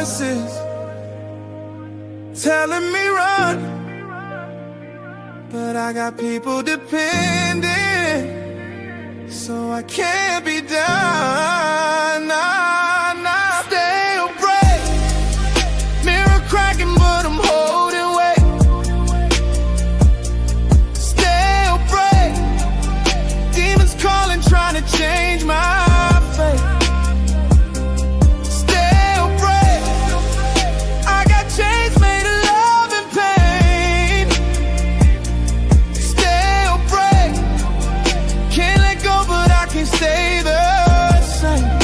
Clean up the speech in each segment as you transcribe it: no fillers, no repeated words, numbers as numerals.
voices telling me run, but I got people depending, so I can't be done. Nah, nah. Still break, mirror cracking, but I'm holding weight. Still break, demons calling, trying to change my fate. Still break, I got chains made of love and pain. Still break, can't let go, but I can't stay the same.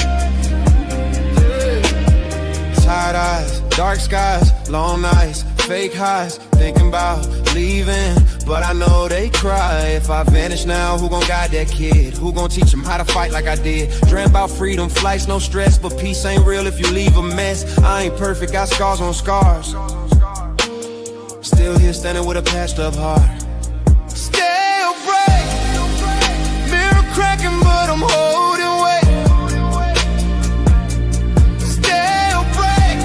Tired eyes, dark skies, long nights, fake highs, thinking about leaving, but I know they cry. If I vanish now, who gon' guide that kid? Who gon' teach him how to fight like I did? Dream about freedom, flights, no stress, but peace ain't real if you leave a mess. I ain't perfect, got scars on scars. Still here standing with a patched up heart. Still break, mirror cracking, but I'm holding weight. Still break,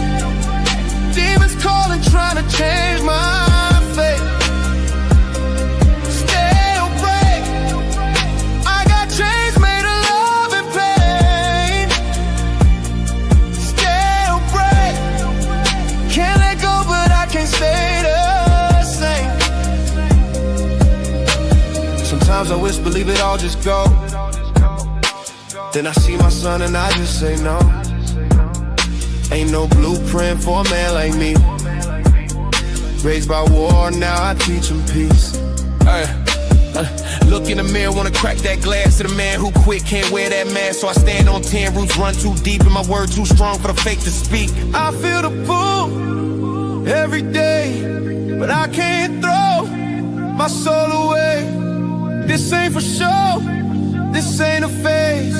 demons calling, trying to change my fate. Still break, I got chains made of love and pain. Still break, can't let go, but I can't stay the same. Sometimes I wish, believe it all, just go. Then I see my son and I just say no. Ain't no blueprint for a man like me. Raised by war, now I teach him peace. Look in the mirror, wanna crack that glass to the man who quit, can't wear that mask. So I stand on 10 roots, run too deep, and my word too strong for the fake to speak. I feel the pull every day, but I can't throw my soul away. This ain't for show, this ain't a phase.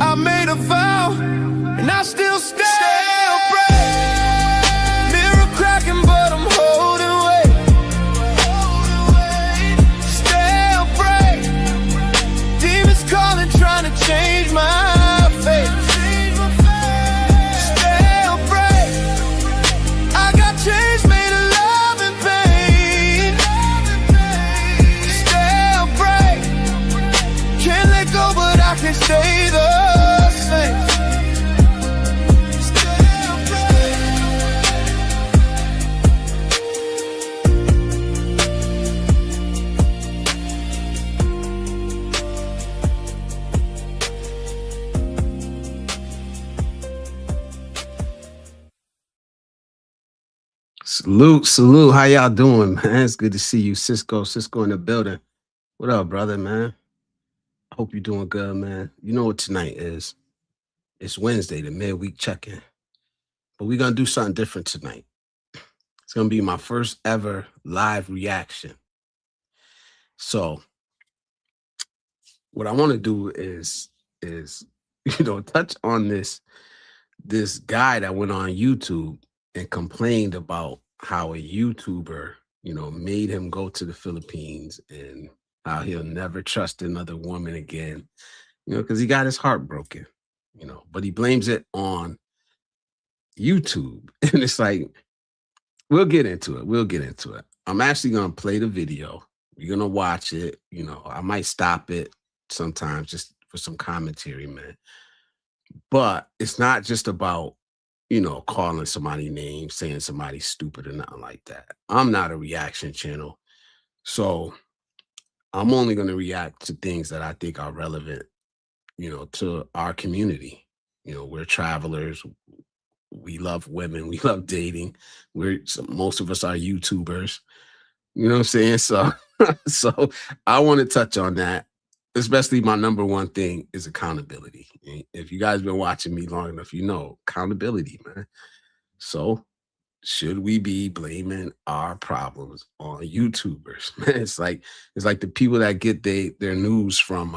I made a vow, and I still stay. Still break, mirror cracking, but I'm holding weight. Still break, demons calling, trying to change my fate. Still break, I got chains made of love and pain. Still break, can't let go, but I can't stay the same. Salute. How y'all doing, man? It's good to see you, Cisco in the building. What up, brother, man? I hope you're doing good, man. You know what tonight is. It's Wednesday, the midweek check-in. But we're going to do something different tonight. It's going to be my first ever live reaction. So what I want to do is touch on this guy that went on YouTube and complained about how a YouTuber, made him go to the Philippines and how he'll never trust another woman again, because he got his heart broken, but he blames it on YouTube. And it's like, we'll get into it. I'm actually going to play the video. You're going to watch it. I might stop it sometimes just for some commentary, man. But it's not just about, calling somebody names, saying somebody's stupid or nothing like that. I'm not a reaction channel. So I'm only going to react to things that I think are relevant, to our community. We're travelers. We love women. We love dating. Most of us are YouTubers. You know what I'm saying? So I want to touch on that. Especially my number one thing is accountability. If you guys been watching me long enough, accountability, man. So should we be blaming our problems on YouTubers? Man, it's like the people that get their news from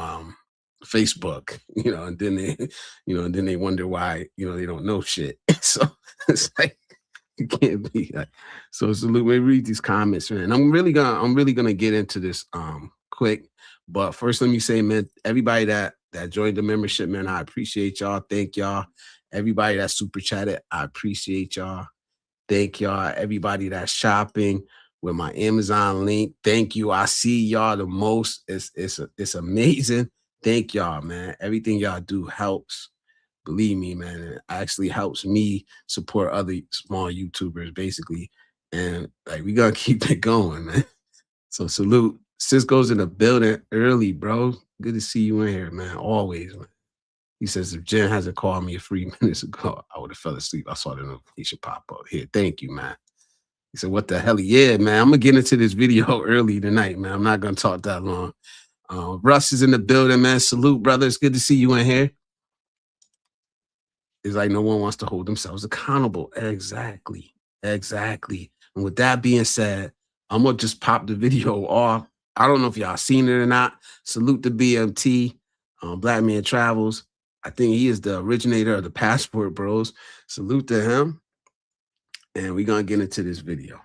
Facebook, and then they wonder why, they don't know shit. So it's like, it can't be like, so let me read these comments, man. I'm really gonna get into this quick. But first, let me say, man, everybody that joined the membership, man, I appreciate y'all. Thank y'all. Everybody that super chatted, I appreciate y'all. Thank y'all. Everybody that's shopping with my Amazon link, thank you. I see y'all the most. It's amazing. Thank y'all, man. Everything y'all do helps. Believe me, man. It actually helps me support other small YouTubers, basically. And like we gonna keep it going, man. So salute. Cisco's in the building early, bro. Good to see you in here, man. Always, man. He says if Jen hasn't called me a few minutes ago, I would have fell asleep. I saw the notification pop up here. Thank you, man. He said, what the hell? Yeah, man. I'm gonna get into this video early tonight, man. I'm not gonna talk that long. Russ is in the building, man. Salute, brother. It's good to see you in here. It's like no one wants to hold themselves accountable. Exactly. Exactly. And with that being said, I'm gonna just pop the video off. I don't know if y'all seen it or not. Salute to BMT, Black Man Travels. I think he is the originator of the Passport Bros. Salute to him. And we're gonna get into this video.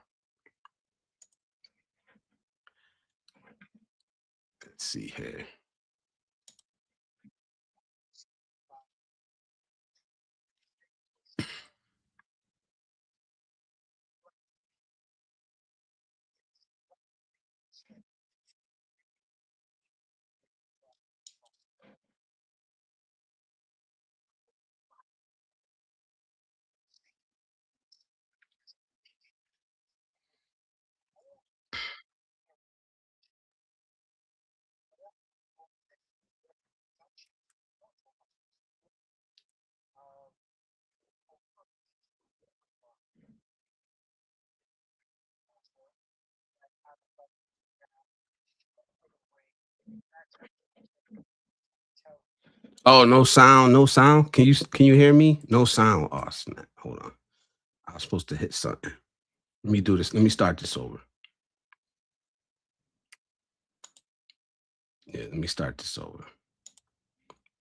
Let's see here. Oh, no sound, no sound. Can you hear me? No sound. Oh, snap. Hold on. I was supposed to hit something. Let me do this. Let me start this over. Yeah, let me start this over.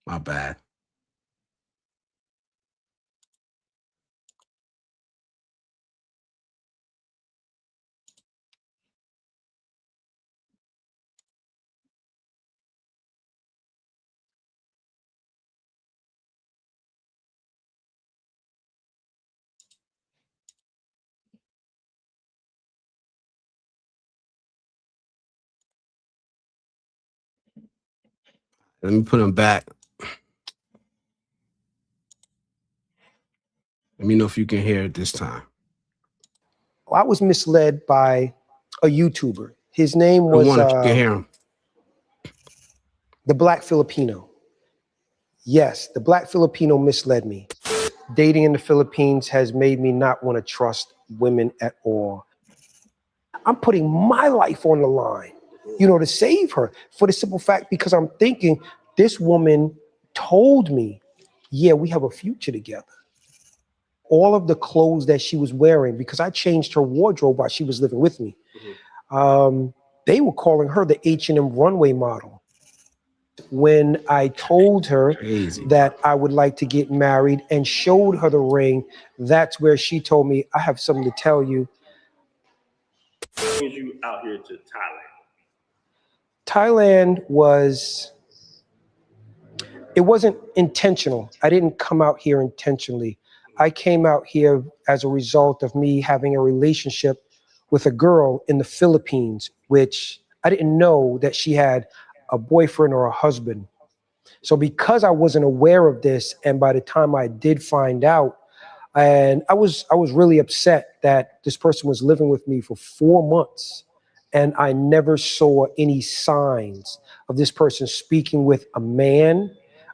My bad. Let me put them back. Let me know if you can hear it this time. I was misled by a YouTuber. His name was if you can hear him. The Black Filipino. Yes, the Black Filipino misled me. Dating in the Philippines has made me not want to trust women at all. I'm putting my life on the line, to save her, for the simple fact because I'm thinking this woman told me, yeah, we have a future together. All of the clothes that she was wearing, because I changed her wardrobe while she was living with me, they were calling her the H&M runway model. When I told her that I would like to get married and showed her the ring, that's where she told me, I have something to tell you. You out here to Thailand? It wasn't intentional. I didn't come out here intentionally. I came out here as a result of me having a relationship with a girl in the Philippines, which I didn't know that she had a boyfriend or a husband. So because I wasn't aware of this, and by the time I did find out, and I was really upset that this person was living with me for 4 months, and I never saw any signs of this person speaking with a man.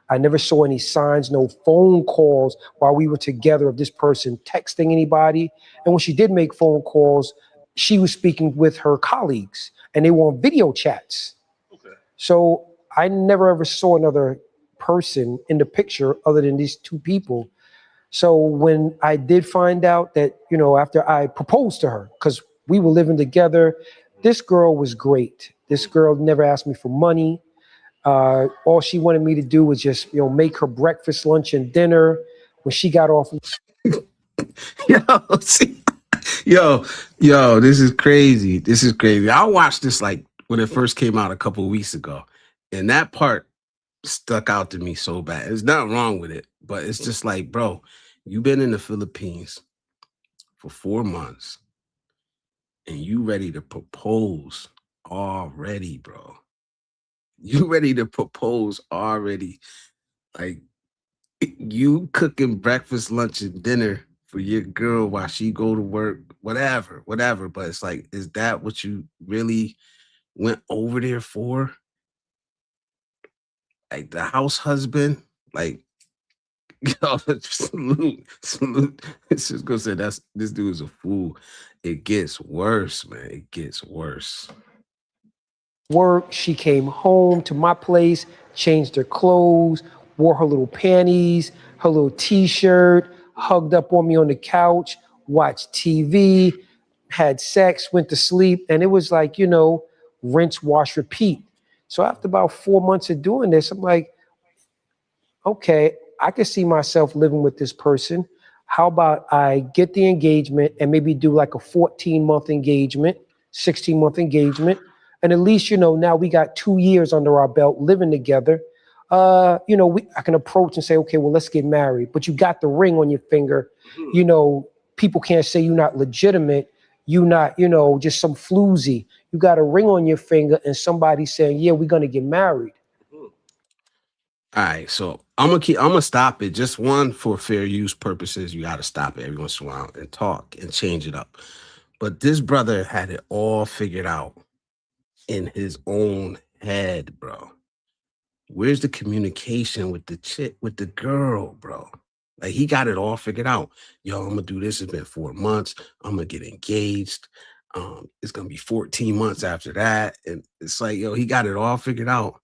I never saw any signs, no phone calls while we were together of this person texting anybody. And when she did make phone calls, she was speaking with her colleagues, and they were on video chats. Okay. So I never ever saw another person in the picture other than these two people. So when I did find out that, after I proposed to her, because we were living together, this girl was great. This girl never asked me for money. All she wanted me to do was just, make her breakfast, lunch, and dinner. When she got off. Yo, this is crazy. This is crazy. I watched this like when it first came out a couple of weeks ago, and that part stuck out to me so bad. There's nothing wrong with it. But it's just like, bro, you've been in the Philippines for 4 months and you ready to propose already, bro. You ready to propose already. Like, you cooking breakfast, lunch, and dinner for your girl while she go to work, whatever. But it's like, is that what you really went over there for? Like the house husband? Like, yo, salute. It's just gonna say this dude is a fool. It gets worse, man. It gets worse. Work. She came home to my place, changed her clothes, wore her little panties, her little t-shirt, hugged up on me on the couch, watched TV, had sex, went to sleep, and it was like, rinse, wash, repeat. So after about 4 months of doing this, I'm like, okay, I can see myself living with this person. How about I get the engagement and maybe do like a 14-month engagement, 16-month engagement, and at least, now we got 2 years under our belt living together. I can approach and say, okay, well, let's get married. But you got the ring on your finger. People can't say you're not legitimate. You're not, just some floozy. You got a ring on your finger and somebody saying, yeah, we're going to get married. All right, so I'm gonna stop it. Just one, for fair use purposes, you gotta stop it every once in a while and talk and change it up. But this brother had it all figured out in his own head, bro. Where's the communication with the chick, with the girl, bro? Like, he got it all figured out. Yo, I'm gonna do this. It's been 4 months. I'm gonna get engaged. It's gonna be 14 months after that. And it's like, yo, he got it all figured out.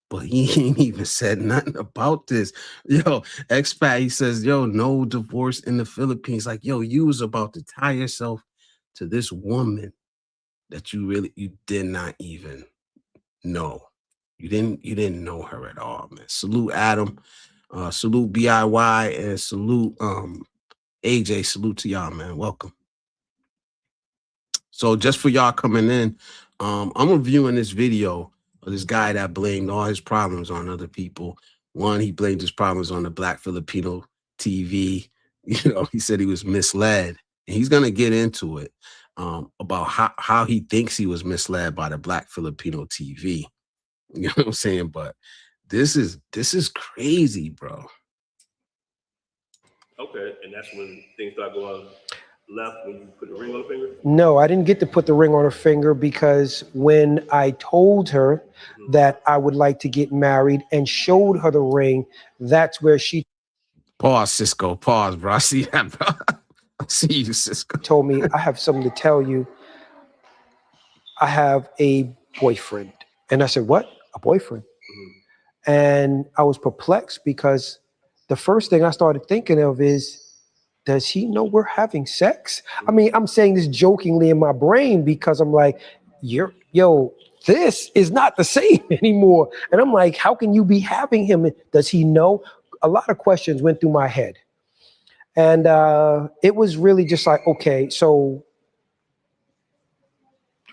But he ain't even said nothing about this. Yo, Expat, he says, yo, no divorce in the Philippines. Like, yo, you was about to tie yourself to this woman that you did not even know. You didn't know her at all, man. Salute Adam, salute BIY, and salute AJ. Salute to y'all, man. Welcome. So just for y'all coming in, I'm reviewing this video of this guy that blamed all his problems on other people. One, he blamed his problems on the Black Filipino TV. He said he was misled. And he's gonna get into it about how he thinks he was misled by the Black Filipino TV. You know what I'm saying? But this is crazy, bro. Okay, and that's when things start going left when you put the ring on the finger? No, I didn't get to put the ring on her finger because when I told her that I would like to get married and showed her the ring, that's where she Pause, Cisco. Pause, bro. I see that, bro. I see you, Cisco. told me, I have something to tell you. I have a boyfriend. And I said, what? A boyfriend? And I was perplexed because the first thing I started thinking of is, does he know we're having sex? I mean, I'm saying this jokingly in my brain because I'm like, this is not the same anymore. And I'm like, how can you be having him? Does he know? A lot of questions went through my head. And it was really just like, okay, so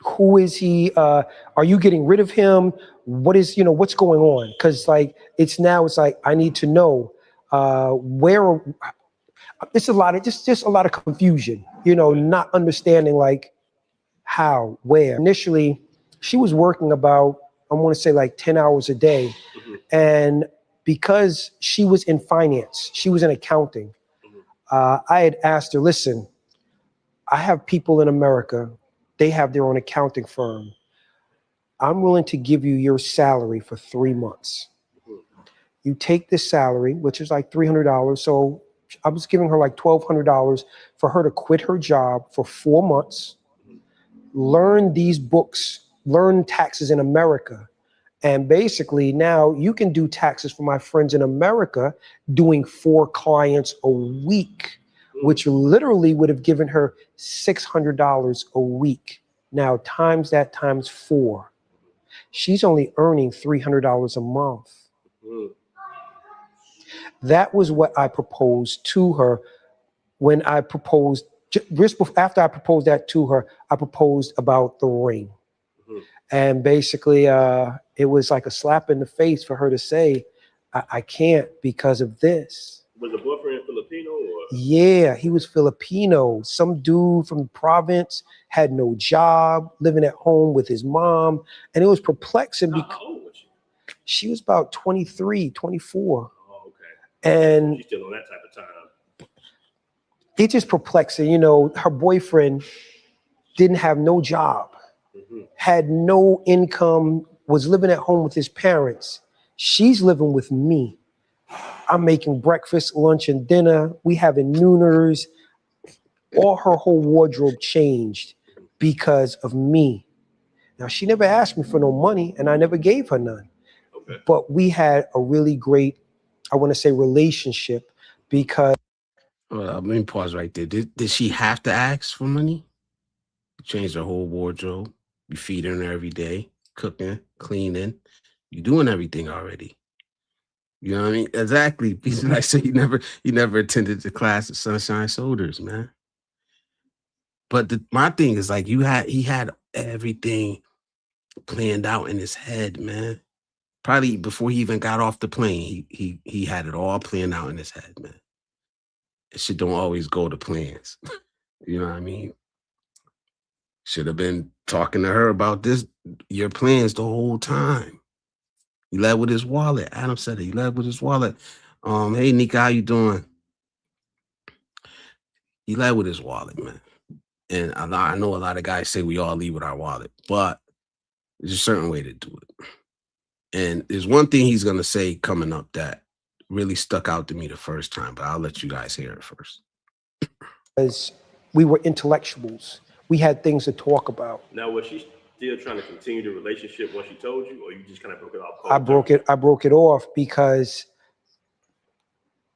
who is he? Are you getting rid of him? What's going on? Because it's like, I need to know where. It's a lot of just a lot of confusion, not understanding like how, where. Initially, she was working about, I want to say like 10 hours a day. And because she was in finance, she was in accounting, I had asked her, listen, I have people in America, they have their own accounting firm. I'm willing to give you your salary for 3 months. You take this salary, which is like $300. So I was giving her like $1,200 for her to quit her job for 4 months, learn these books, learn taxes in America. And basically now you can do taxes for my friends in America doing 4 clients a week, which literally would have given her $600 a week. Now times that times 4. She's only earning $300 a month. That was what I proposed to her when I proposed. After I proposed that to her, I proposed about the ring. And basically, it was like a slap in the face for her to say, I can't because of this. Yeah, he was Filipino. Some dude from the province had no job, living at home with his mom. And it was perplexing How because old was she? she was about 23, 24. Oh, okay. And She's still on that type of time. it's just perplexing. You know, her boyfriend didn't have no job, had no income, was living at home with his parents. She's living with me. I'm making breakfast, lunch, and dinner. We having nooners. All her whole wardrobe changed because of me. Now, she never asked me for no money, and I never gave her none. Okay. But we had a really great, I want to say, relationship because. Well, let me pause right there. Did she have to ask for money? You changed her whole wardrobe. You feeding her every day, cooking, cleaning. You doing everything already. You know what I mean? Exactly. Because like I said, you never attended the class of Sunshine Soldiers, man. But my thing is like he had everything planned out in his head, man. Probably before he even got off the plane, he had it all planned out in his head, man. It shit don't always go to plans. You know what I mean? Should have been talking to her about your plans the whole time. He led with his wallet. Adam said it. He led with his wallet. Hey Nika, how you doing? He led with his wallet, man. And I know a lot of guys say we all leave with our wallet, but there's a certain way to do it. And there's one thing he's gonna say coming up that really stuck out to me the first time, but I'll let you guys hear it first. Because we were intellectuals. We had things to talk about. Now, was she still trying to continue the relationship once she told you, or you just kind of broke it off? I broke it off because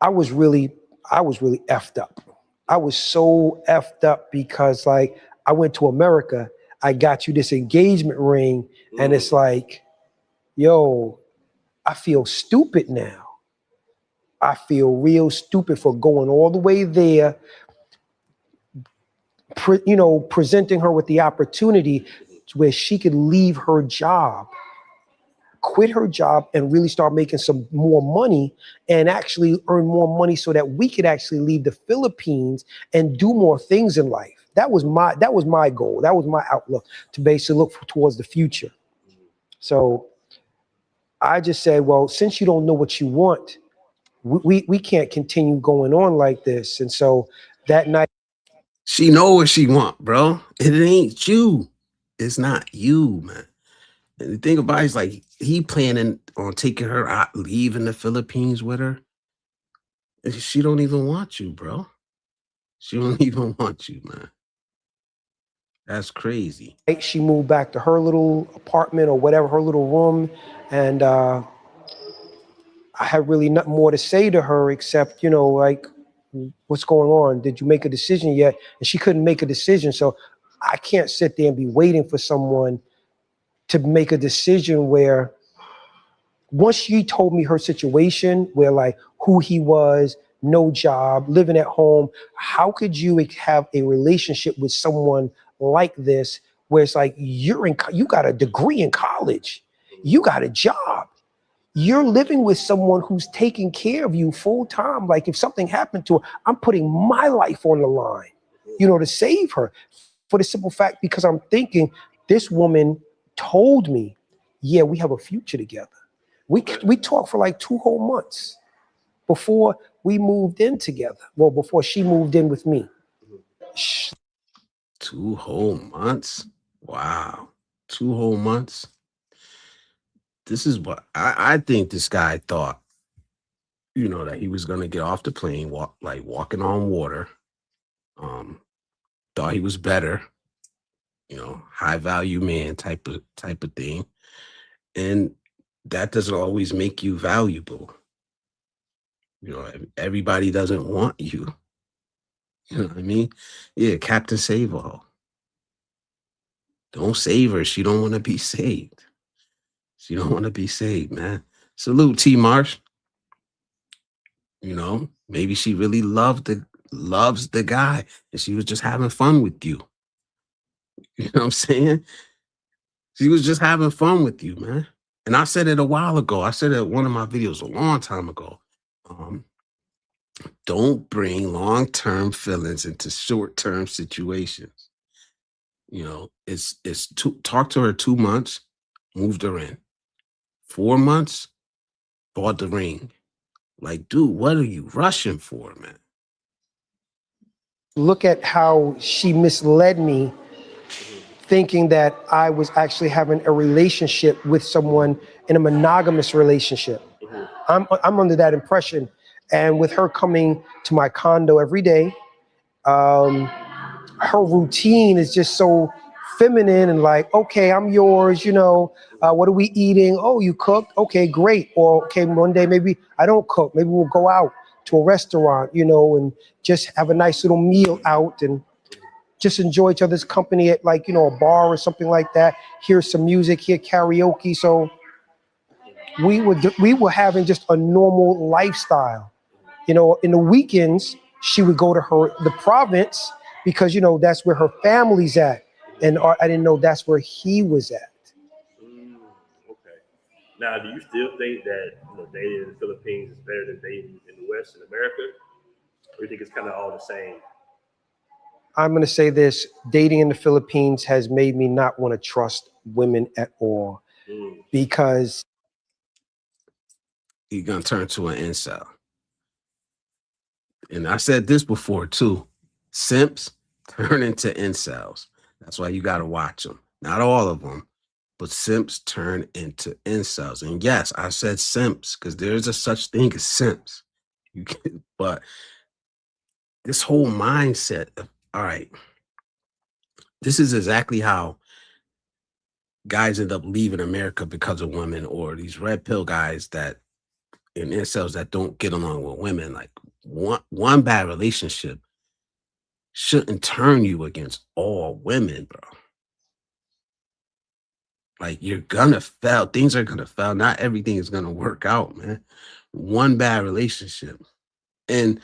I was really effed up. I was so effed up because like I went to America, I got you this engagement ring, and it's like, yo, I feel stupid now. I feel real stupid for going all the way there, presenting her with the opportunity where she could leave her job, quit her job, and really start making some more money and actually earn more money so that we could actually leave the Philippines and do more things in life. That was my goal. That was my outlook, to basically look towards the future. So I just said, well, since you don't know what you want, we can't continue going on like this. And so that night, she know what she want, bro. It ain't you. It's not you, man. And the thing about it is like he planning on taking her out, leaving the Philippines with her. And she don't even want you, bro. She don't even want you, man. That's crazy. she moved back to her little apartment or whatever, her little room. And I had really nothing more to say to her except, like, what's going on? Did you make a decision yet? And she couldn't make a decision. So I can't sit there and be waiting for someone to make a decision where once she told me her situation, where like who he was, no job, living at home, how could you have a relationship with someone like this where it's like you got a degree in college, you got a job, you're living with someone who's taking care of you full time. Like if something happened to her, I'm putting my life on the line, to save her, for the simple fact because I'm thinking this woman told me, yeah, we have a future together. We talked for like 2 whole months before we moved in together. Well, before she moved in with me. 2 whole months? Wow. 2 whole months? This is what I think this guy thought, that he was gonna get off the plane, walking on water. Thought he was better, high value man type of thing. And that doesn't always make you valuable. Everybody doesn't want you. You know what I mean? Yeah, Captain Save All. Don't save her. She don't want to be saved. She don't want to be saved, man. Salute, T Marsh. Maybe she really loves the guy and she was just having fun with you. You know what I'm saying? She was just having fun with you, man. And I said it a while ago. I said it in one of my videos a long time ago. Don't bring long-term feelings into short-term situations. You know, talk to her 2 months, moved her in. 4 months, bought the ring. Like, dude, what are you rushing for, man? Look at how she misled me, thinking that I was actually having a relationship with someone in a monogamous relationship. I'm under that impression. And with her coming to my condo every day, her routine is just so feminine and like, okay, I'm yours, what are we eating? Oh, you cooked? Okay, great. Or okay, one day maybe I don't cook. Maybe we'll go out to a restaurant, and just have a nice little meal out and just enjoy each other's company at like, a bar or something like that. Hear some music, hear karaoke. So we were having just a normal lifestyle. In the weekends, she would go to the province because, that's where her family's at. And I didn't know that's where he was at. Okay. Now, do you still think that dating in the Philippines is better than dating in the West in America, or do you think it's kind of all the same? I'm going to say this: dating in the Philippines has made me not want to trust women at all, because You're gonna turn to an incel. And I said this before too. Simps turn into incels. That's why you gotta watch them. Not all of them, but simps turn into incels. And yes, I said simps because there's a such thing as simps. But this whole mindset of, all right, this is exactly how guys end up leaving America because of women, or these red pill guys that and incels that don't get along with women. Like one bad relationship shouldn't turn you against all women, bro. Like, you're gonna fail. Things are gonna fail. Not everything is gonna work out, man. One bad relationship. And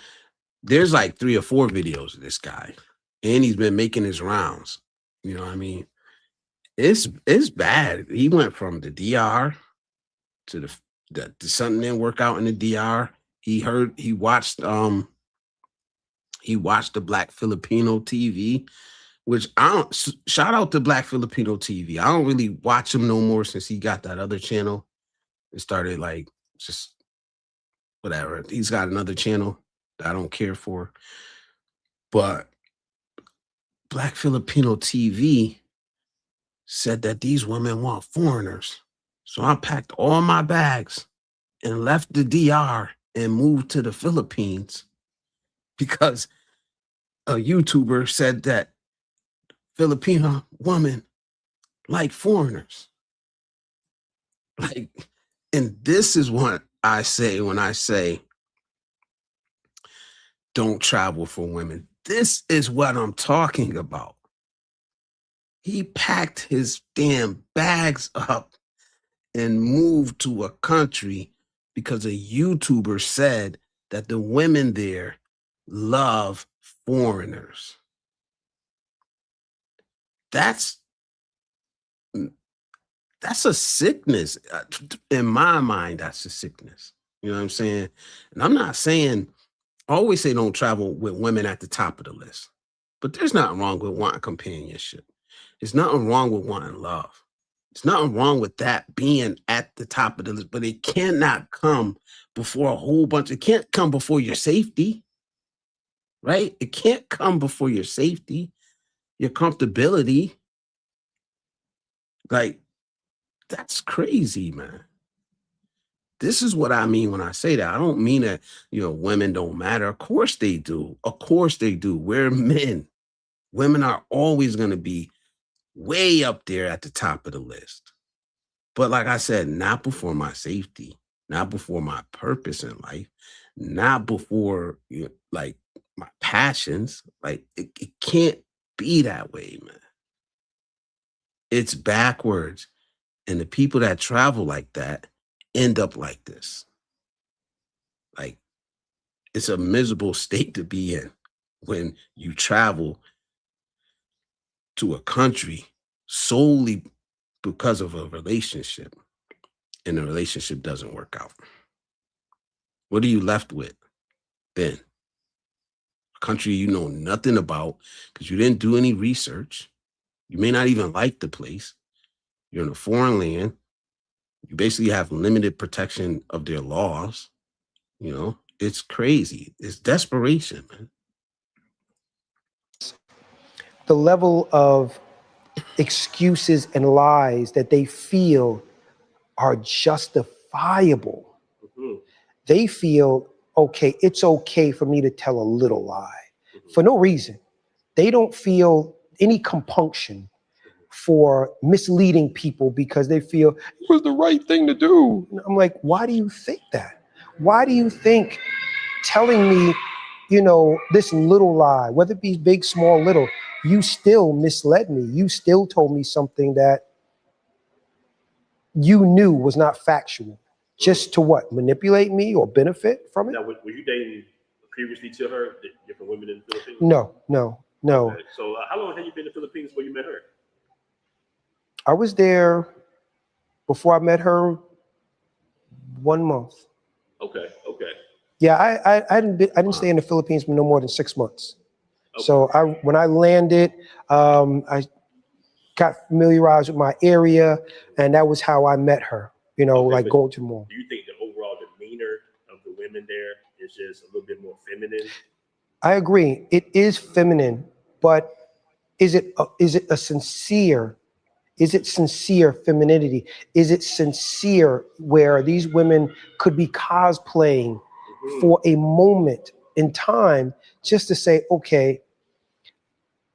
there's like 3 or 4 videos of this guy. And he's been making his rounds. You know what I mean? It's bad. He went from the DR to the something didn't work out in the DR. He watched the Black Filipino TV, which I don't shout out to Black Filipino TV. I don't really watch him no more since he got that other channel. It started like just whatever. He's got another channel that I don't care for. But Black Filipino TV said that these women want foreigners. So I packed all my bags and left the DR and moved to the Philippines because a YouTuber said that Filipino women like foreigners. Like, and this is what I say when I say don't travel for women. This is what I'm talking about. He packed his damn bags up and moved to a country because a YouTuber said that the women there love foreigners. That's a sickness. In my mind, that's a sickness. You know what I'm saying? And I'm not saying, I always say don't travel with women at the top of the list. But there's nothing wrong with wanting companionship. There's nothing wrong with wanting love. There's nothing wrong with that being at the top of the list, but it cannot come before a whole bunch. It can't come before your safety, right? It can't come before your safety, your comfortability. Like, that's crazy, man. This is what I mean when I say that. I don't mean that, women don't matter. Of course they do. Of course they do. We're men. Women are always going to be way up there at the top of the list. But like I said, not before my safety, not before my purpose in life, not before like my passions. Like it can't be that way, man. It's backwards. And the people that travel like that end up like this. Like, it's a miserable state to be in when you travel to a country solely because of a relationship and the relationship doesn't work out. What are you left with then? a country you know nothing about because you didn't do any research. You may not even like the place. You're in a foreign land. You basically have limited protection of their laws. You know, it's crazy. It's desperation, man. The level of excuses and lies that they feel are justifiable. They feel, okay, it's okay for me to tell a little lie for no reason. They don't feel any compunction for misleading people because they feel it was the right thing to do. And I'm like, why do you think that? Why do you think telling me, you know, this little lie, whether it be big, small, little, you still misled me. You still told me something that you knew was not factual, just to what? Manipulate me or benefit from it? Now, were you dating previously to her, different women in the Philippines? No. Okay. So how long had you been in the Philippines before you met her? I was there before I met her 1 month. Okay. Yeah, I didn't stay in the Philippines for no more than 6 months. Okay. So when I landed, I got familiarized with my area, and that was how I met her. You know, Okay, like but going to the mall. Do you think the overall demeanor of the women there is just a little bit more feminine? I agree. It is feminine, but is it a sincere? Is it sincere femininity? Is it sincere where these women could be cosplaying for a moment in time just to say, okay,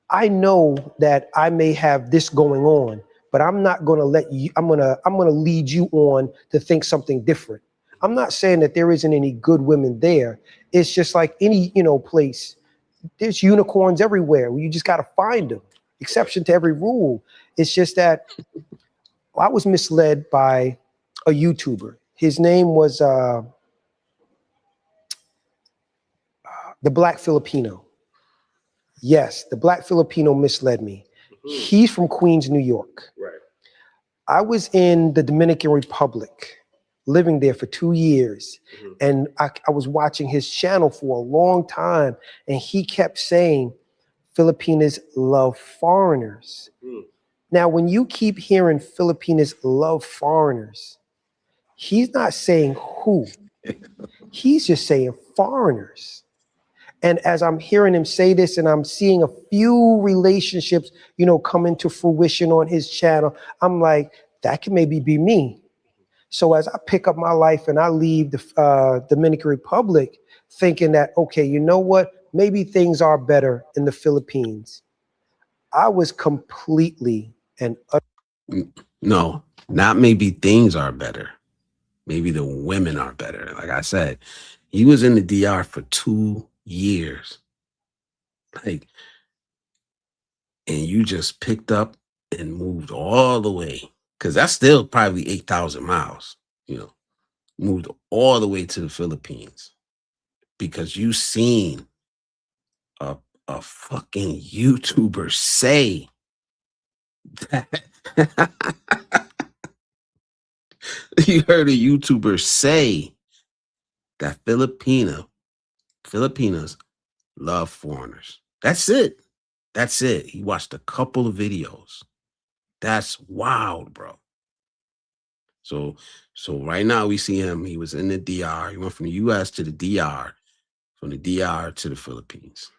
I know that I may have this going on, but I'm not going to let you, I'm going to lead you on to think something different. I'm not saying that there isn't any good women there. It's just like any, you know, place. There's unicorns everywhere. You just got to find them. Exception to every rule. It's just that I was misled by a YouTuber. His name was the Black Filipino. Yes, the Black Filipino misled me. He's from Queens, New York. Right. I was in the Dominican Republic, living there for 2 years. And I was watching his channel for a long time. And he kept saying, Filipinas love foreigners. Now, when you keep hearing Filipinas love foreigners, he's not saying who. He's just saying foreigners. And as I'm hearing him say this and I'm seeing a few relationships, you know, come into fruition on his channel, I'm like, that can maybe be me. So as I pick up my life and I leave the Dominican Republic thinking that, okay, you know what? Maybe things are better in the Philippines. I was completely and No, not maybe things are better. Maybe the women are better. Like I said, he was in the DR for 2 years. Like, and you just picked up and moved all the way. Because that's still probably 8,000 miles, you know, moved all the way to the Philippines. Because you seen a fucking YouTuber say that. You heard a YouTuber say that Filipinos love foreigners. That's it. That's it. He watched a couple of videos. That's wild, bro. So right now we see him. He was in the DR. He went from the US to the DR, from the DR to the Philippines.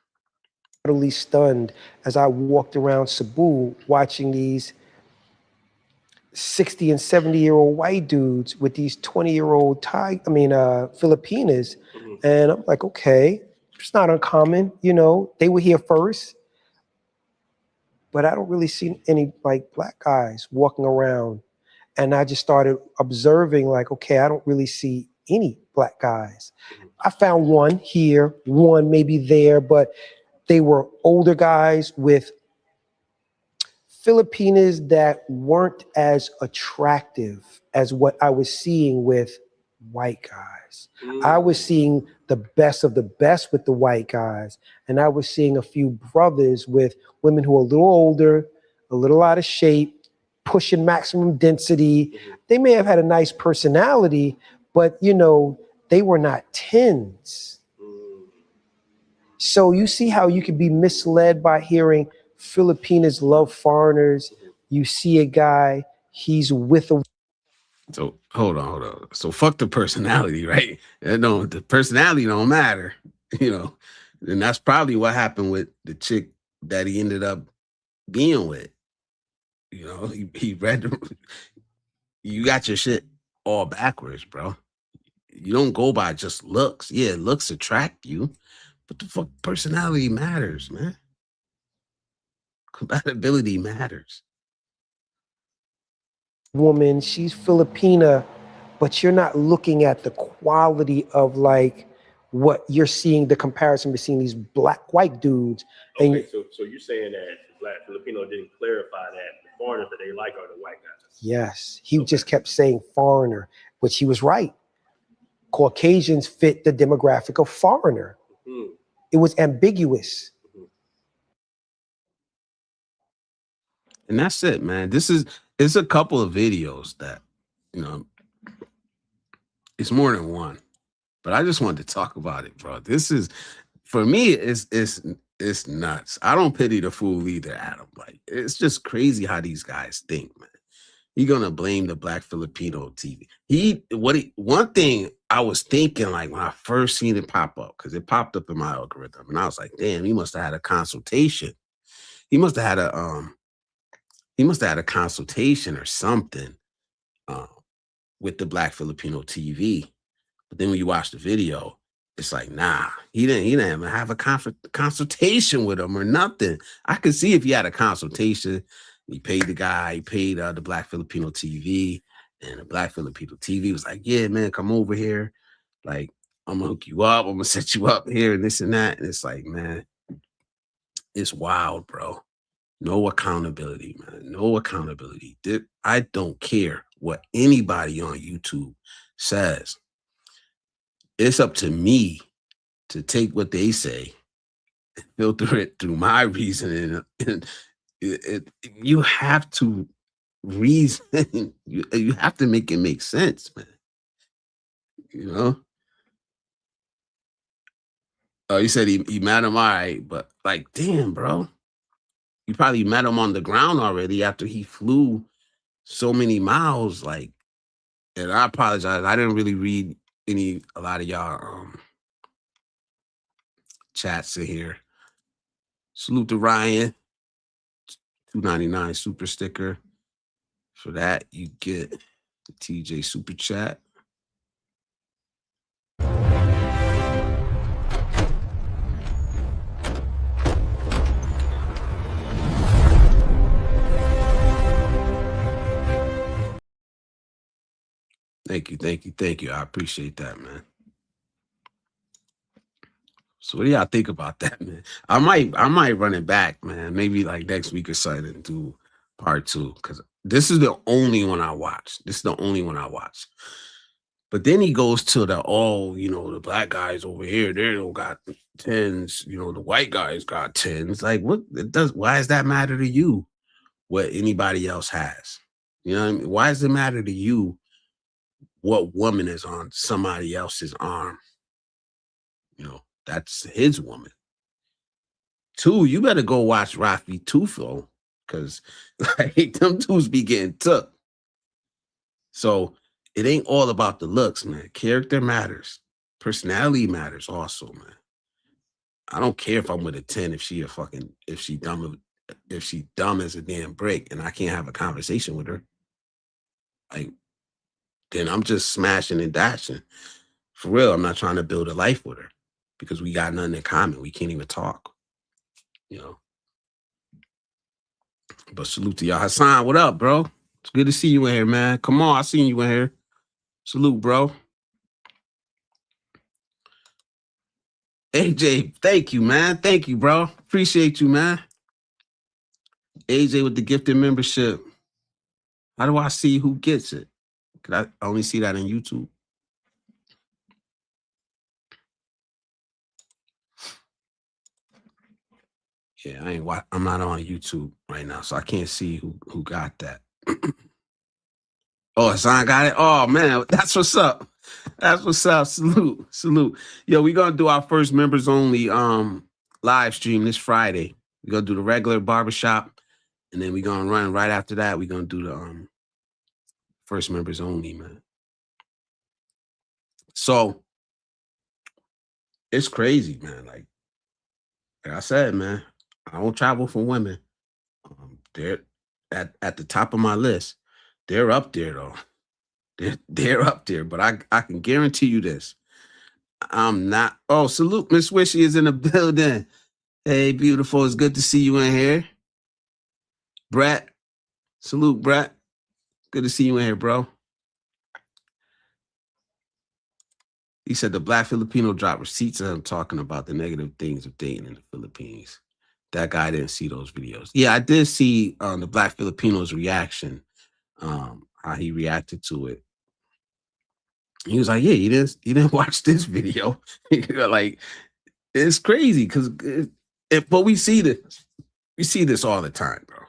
utterly stunned as I walked around Cebu watching these 60 and 70-year-old white dudes with these 20-year-old Filipinas. And I'm like, okay, it's not uncommon, you know, they were here first. But I don't really see any like black guys walking around. And I just started observing like, okay, I don't really see any black guys. I found one here, one maybe there, but they were older guys with Filipinas that weren't as attractive as what I was seeing with white guys. I was seeing the best of the best with the white guys. And I was seeing a few brothers with women who are a little older, a little out of shape, pushing maximum density. They may have had a nice personality, but you know, they were not 10s. So you see how you could be misled by hearing Filipinos love foreigners. You see a guy, he's with a So hold on. So fuck the personality, right? No, the personality don't matter, you know. And that's probably what happened with the chick that he ended up being with. You know, he read you got your shit all backwards, bro. You don't go by just looks. Yeah, looks attract you, but the fuck personality matters, man. Compatibility matters. woman, she's Filipina, but you're not looking at the quality of like what you're seeing, the comparison between these black white dudes. And Okay, so you're saying that Black Filipino didn't clarify that the foreigners that they like are the white guys. yes, he just kept saying foreigner, which he was right. Caucasians fit the demographic of foreigner. Mm-hmm. It was ambiguous. And that's it, man. It's a couple of videos that, you know, it's more than one. But I just wanted to talk about it, bro. This is, for me, it's nuts. I don't pity the fool either, Adam. Like, it's just crazy how these guys think, man. You're gonna blame the Black Filipino TV. One thing I was thinking, like when I first seen it pop up, because it popped up in my algorithm, and I was like, damn, he must have had a consultation. He must have had a consultation or something with the Black Filipino TV. But then when you watch the video, it's like, nah, he didn't even have a consultation with him or nothing. I could see if he had a consultation. He paid the guy, he paid the Black Filipino TV, and the Black Filipino TV was like, yeah, man, come over here. Like, I'm gonna hook you up, I'm gonna set you up here and this and that. And it's like, man, it's wild, bro. No accountability, man. No accountability. I don't care what anybody on YouTube says. It's up to me to take what they say and filter it through my reasoning. And you have to reason. You have to make it make sense, man. You know? Oh, you said he met him, all right, but like, damn, bro. You probably met him on the ground already after he flew so many miles. Like, and I apologize. I didn't really read a lot of y'all chats in here. Salute to Ryan. $2.99 super sticker. For that, you get the TJ super chat. Thank you. I appreciate that, man. So what do y'all think about that, man? I might run it back, man. Maybe like next week or something and do part 2. Because this is the only one I watched. But then he goes to the black guys over here, they don't got 10s, the white guys got 10s. Like, why does that matter to you? What anybody else has? You know what I mean? Why does it matter to you what woman is on somebody else's arm? That's his woman. 2, you better go watch Rafi Tufo, because like them dudes be getting took. So it ain't all about the looks, man. Character matters. Personality matters also, man. I don't care if I'm with a 10 if she dumb as a damn brick and I can't have a conversation with her. Like, then I'm just smashing and dashing. For real, I'm not trying to build a life with her because we got nothing in common. We can't even talk, But salute to y'all. Hassan, what up, bro? It's good to see you in here, man. Come on, I seen you in here. Salute, bro. AJ, thank you, man. Thank you, bro. Appreciate you, man. AJ with the gifted membership. How do I see who gets it? Could I only see that on YouTube? Yeah, I'm not on YouTube right now, so I can't see who got that. Oh, Hassan got it? Oh, man, that's what's up. That's what's up. Salute. Yo, we're going to do our first members only live stream this Friday. We're gonna do the regular barbershop, and then we're gonna run right after that. We're gonna do the first members only, man. So it's crazy, man. Like I said, man, I don't travel for women. They're at the top of my list. They're up there though. They're up there, but I can guarantee you this. I'm not. Oh, salute, Miss Wishy is in the building. Hey, beautiful. It's good to see you in here. Brett. Salute, Brett. Good to see you in here, bro. He said the Black Filipino dropped receipts of him talking about the negative things of dating in the Philippines. That guy didn't see those videos. Yeah, I did see the Black Filipino's reaction, how he reacted to it. He was like, "Yeah, you didn't watch this video." Like, it's crazy because, but we see this all the time, bro.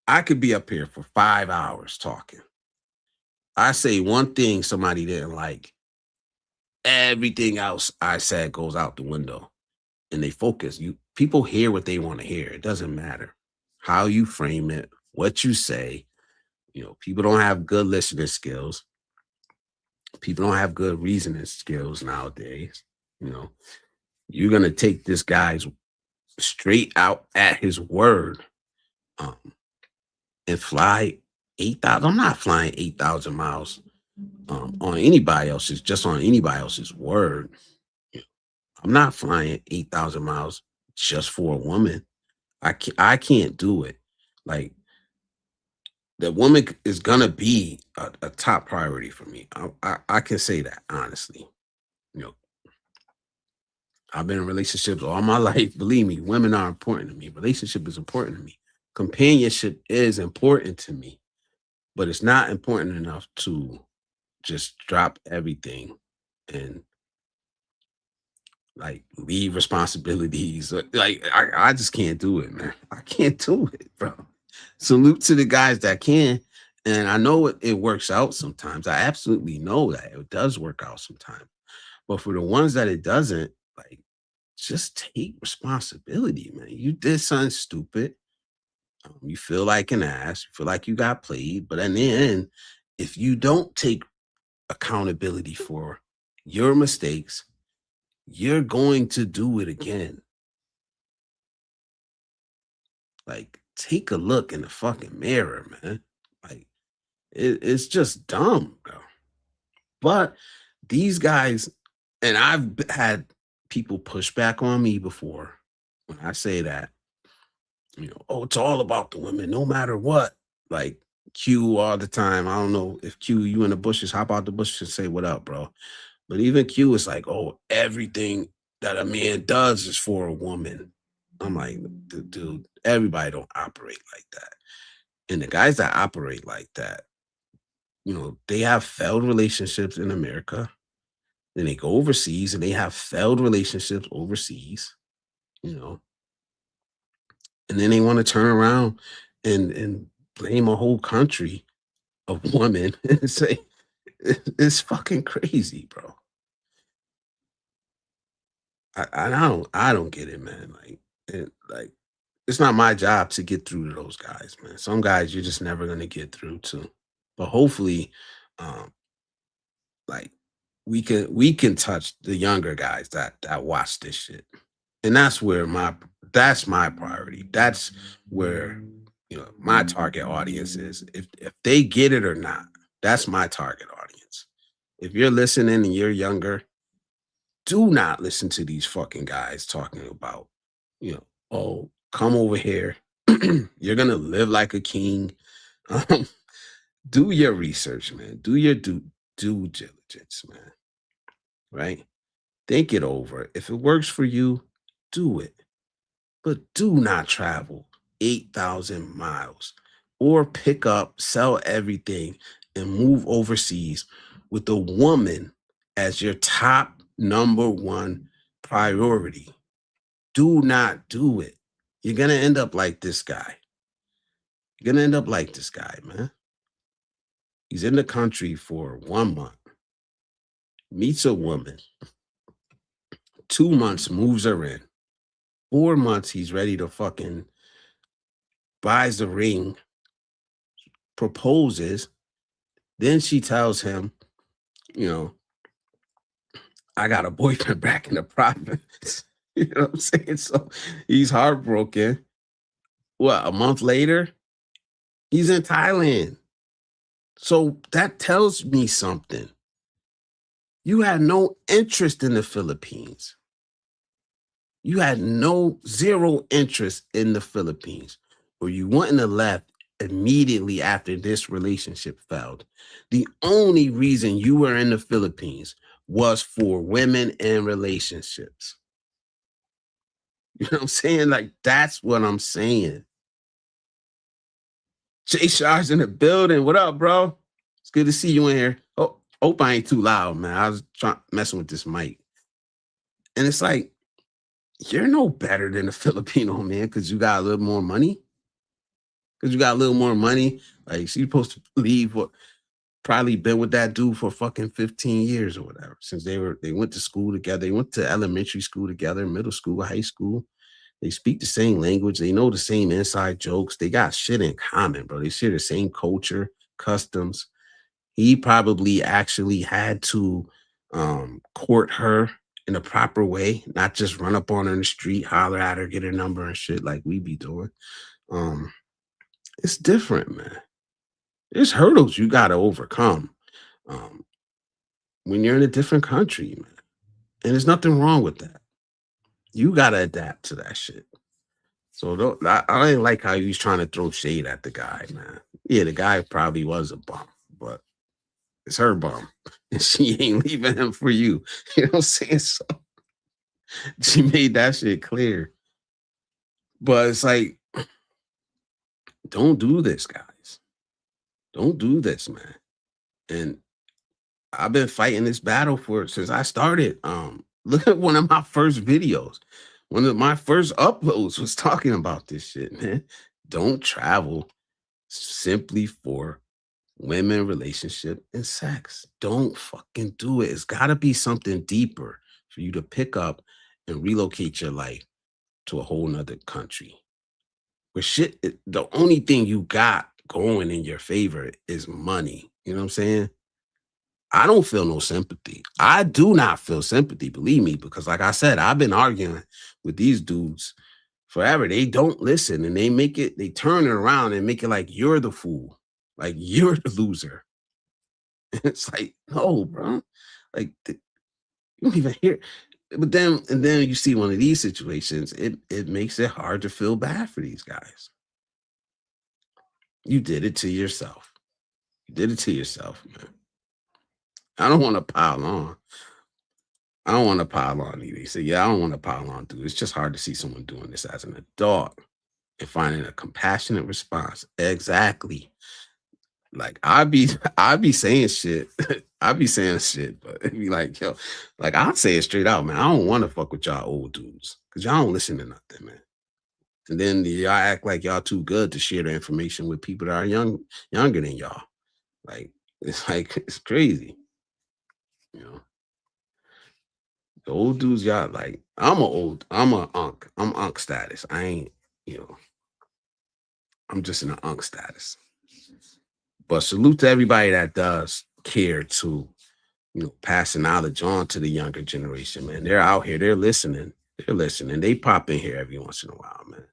I could be up here for 5 hours talking. I say one thing somebody didn't like, everything else I said goes out the window, and they focus. People hear what they want to hear. It doesn't matter how you frame it, what you say. People don't have good listening skills. People don't have good reasoning skills nowadays. You're gonna take this guy's straight out at his word, and fly 8,000. I'm not flying 8,000 miles on anybody else's word. I'm not flying 8,000 miles just for a woman. I can't do it. Like, the woman is gonna be a top priority for me. I can say that honestly. I've been in relationships all my life. Believe me, women are important to me. Relationship is important to me. Companionship is important to me, but it's not important enough to just drop everything and like leave responsibilities. Like I just can't do it, man. I can't do it, bro. Salute to the guys that can. And I know it works out sometimes. I absolutely know that it does work out sometimes. But for the ones that it doesn't, like, just take responsibility, man. You did something stupid. You feel like an ass. You feel like you got played. But in the end, if you don't take accountability for your mistakes, you're going to do it again. Like, take a look in the fucking mirror, man. Like, it's just dumb, bro. But these guys, and I've had people push back on me before when I say that, oh, it's all about the women, no matter what. Like Q all the time. I don't know if Q, you in the bushes, hop out the bushes and say, what up, bro? But even Q is like, oh, everything that a man does is for a woman. I'm like, dude, everybody don't operate like that. And the guys that operate like that, they have failed relationships in America. Then they go overseas and they have failed relationships overseas, and then they want to turn around and blame a whole country of women and say it's fucking crazy, bro. I don't get it, man. Like it's not my job to get through to those guys, man. Some guys you're just never gonna get through to. But hopefully, um, like we can touch the younger guys that watch this shit. And that's my priority. That's where my target audience is. If they get it or not, that's my target audience. If you're listening and you're younger, do not listen to these fucking guys talking about, oh, come over here. You're gonna live like a king. Um, do your research, man. Do your due diligence, man. Right? Think it over. If it works for you, do it. But do not travel 8,000 miles or pick up, sell everything, and move overseas with a woman as your top number one priority. Do not do it. You're going to end up like this guy. You're going to end up like this guy, man. He's in the country for 1 month, meets a woman, 2 months, moves her in. 4 months, he's ready to fucking buys the ring, proposes. Then she tells him, you know, I got a boyfriend back in the province. You know what I'm saying? So he's heartbroken. What, a month later, he's in Thailand. So that tells me something. You had no interest in the Philippines. You had zero interest in the Philippines, or you wouldn't have left immediately after this relationship failed. The only reason you were in the Philippines was for women and relationships. You know what I'm saying? Like, that's what I'm saying. Jay Shaw's in the building. What up, bro? It's good to see you in here. Oh, hope I ain't too loud, man. I was messing with this mic. And it's like, you're no better than a Filipino, man, because you got a little more money. Because you got a little more money. Like, she's supposed to leave what probably been with that dude for fucking 15 years or whatever. Since they went to school together. They went to elementary school together, middle school, high school. They speak the same language. They know the same inside jokes. They got shit in common, bro. They share the same culture, customs. He probably actually had to court her in a proper way, not just run up on her in the street, holler at her, get her number and shit like we be doing. It's different, man. There's hurdles you got to overcome when you're in a different country, man. And there's nothing wrong with that. You got to adapt to that shit. So I didn't like how he was trying to throw shade at the guy, man. Yeah, the guy probably was a bum, but it's her bum. And she ain't leaving him for you. You know what I'm saying? So she made that shit clear. But it's like, don't do this, guys. Don't do this, man. And I've been fighting this battle since I started. Look at one of my first videos. One of my first uploads was talking about this shit, man. Don't travel simply for women, relationship, and sex. Don't fucking do it. It's got to be something deeper for you to pick up and relocate your life to a whole nother country. Where the only thing you got going in your favor is money. You know what I'm saying? I don't feel no sympathy. I do not feel sympathy, believe me, because like I said, I've been arguing with these dudes forever. They don't listen and they turn it around and make it like you're the fool, like you're the loser. It's like, no, bro. Like, you don't even hear. But then you see one of these situations, it makes it hard to feel bad for these guys. You did it to yourself. You did it to yourself, man. I don't want to pile on. I don't want to pile on either. He said, yeah, I don't want to pile on, dude. It's just hard to see someone doing this as an adult and finding a compassionate response. Exactly. Like I be saying shit. I be saying shit, but it'd be like, yo, like I'll say it straight out, man. I don't want to fuck with y'all old dudes because y'all don't listen to nothing, man. And then y'all act like y'all too good to share the information with people that are younger than y'all. Like it's crazy. You know, the old dudes, y'all like, I'm a unk. I'm unk status. I ain't, I'm just in an unk status. But salute to everybody that does care to, pass the knowledge on to the younger generation, man. They're out here, they're listening. They're listening. They pop in here every once in a while, man.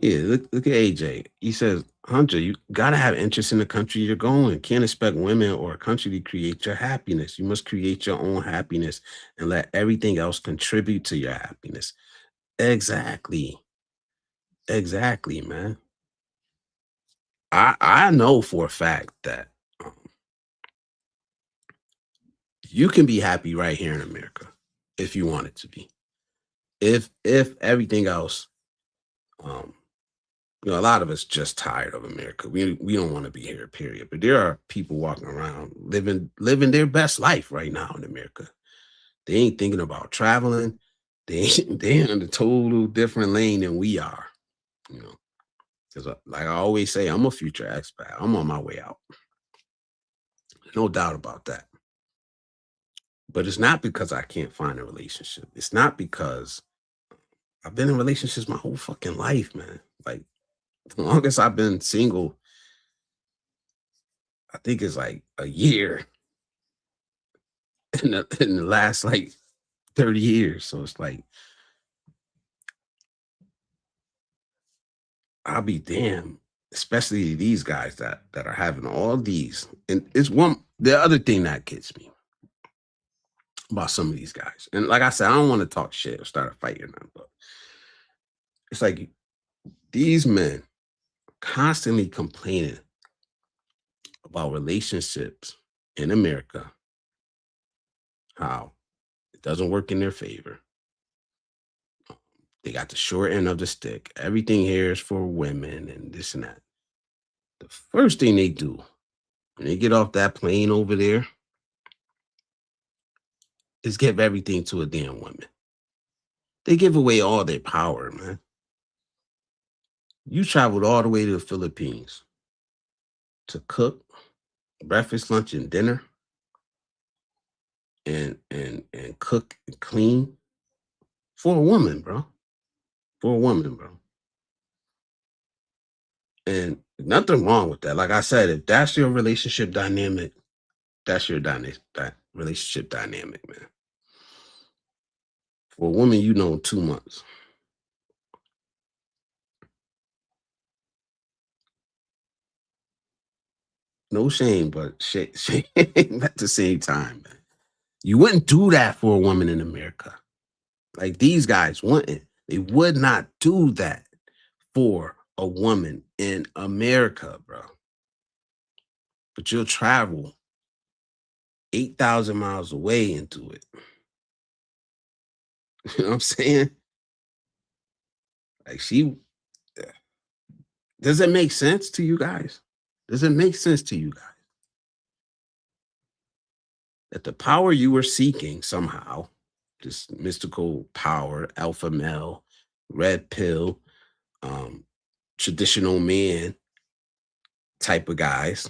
Yeah, look at AJ. He says, Hunter, you gotta have interest in the country you're going. Can't expect women or a country to create your happiness. You must create your own happiness and let everything else contribute to your happiness. Exactly. Exactly, man. I know for a fact that you can be happy right here in America if you want it to be. If everything else, a lot of us just tired of America. We don't want to be here, period. But there are people walking around living their best life right now in America. They ain't thinking about traveling. They in a total different lane than we are. Because like I always say, I'm a future expat. I'm on my way out. No doubt about that. But it's not because I can't find a relationship. It's not because I've been in relationships my whole fucking life, man. Like, the longest I've been single, I think it's like a year in the last like 30 years. So it's like, I'll be damned, especially these guys that are having all these. And it's the other thing that gets me about some of these guys. And like I said, I don't want to talk shit or start a fight or nothing, but it's like these men constantly complaining about relationships in America, how it doesn't work in their favor. They got the short end of the stick. Everything here is for women and this and that. The first thing they do when they get off that plane over there is give everything to a damn woman. They give away all their power, man. You traveled all the way to the Philippines to cook breakfast, lunch, and dinner, and cook and clean for a woman, bro. For a woman, bro. And nothing wrong with that. Like I said, if that's your relationship dynamic, that's your relationship dynamic, man. For a woman, you know, 2 months. No shame, but shame at the same time, man. You wouldn't do that for a woman in America. Like these guys wouldn't. They would not do that for a woman in America, bro. But you'll travel 8,000 miles away into it. You know what I'm saying? Like does it make sense to you guys? Does it make sense to you guys that the power you were seeking somehow, this mystical power, alpha male, red pill, traditional man type of guys,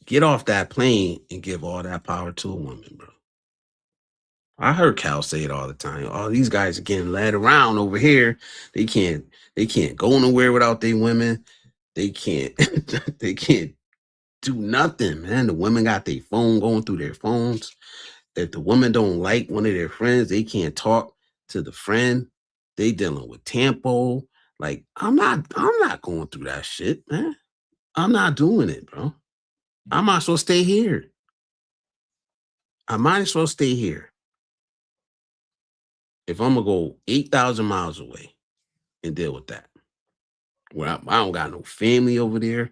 get off that plane and give all that power to a woman, bro? I heard Cal say it all the time. All these guys are getting led around over here. They can't go nowhere without their women. They can't they can't do nothing, man. The women got their phone going through their phones. If the women don't like one of their friends, they can't talk to the friend. They dealing with Tampo. Like, I'm not going through that shit, man. I'm not doing it, bro. I might as well stay here. I might as well stay here. If I'm gonna go 8,000 miles away and deal with that. Well, I don't got no family over there.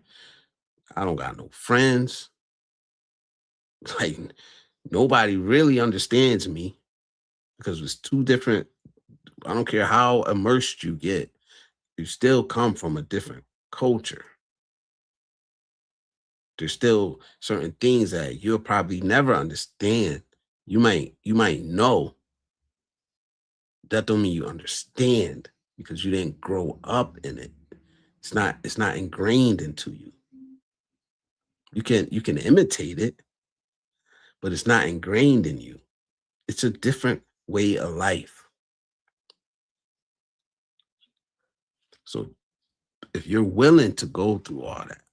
I don't got no friends. Like, nobody really understands me because it's two different. I don't care how immersed you get, you still come from a different culture. There's still certain things that you'll probably never understand. You might know. That don't mean you understand because you didn't grow up in it. It's not ingrained into you. You can imitate it, but it's not ingrained in you. It's a different way of life. So if you're willing to go through all that,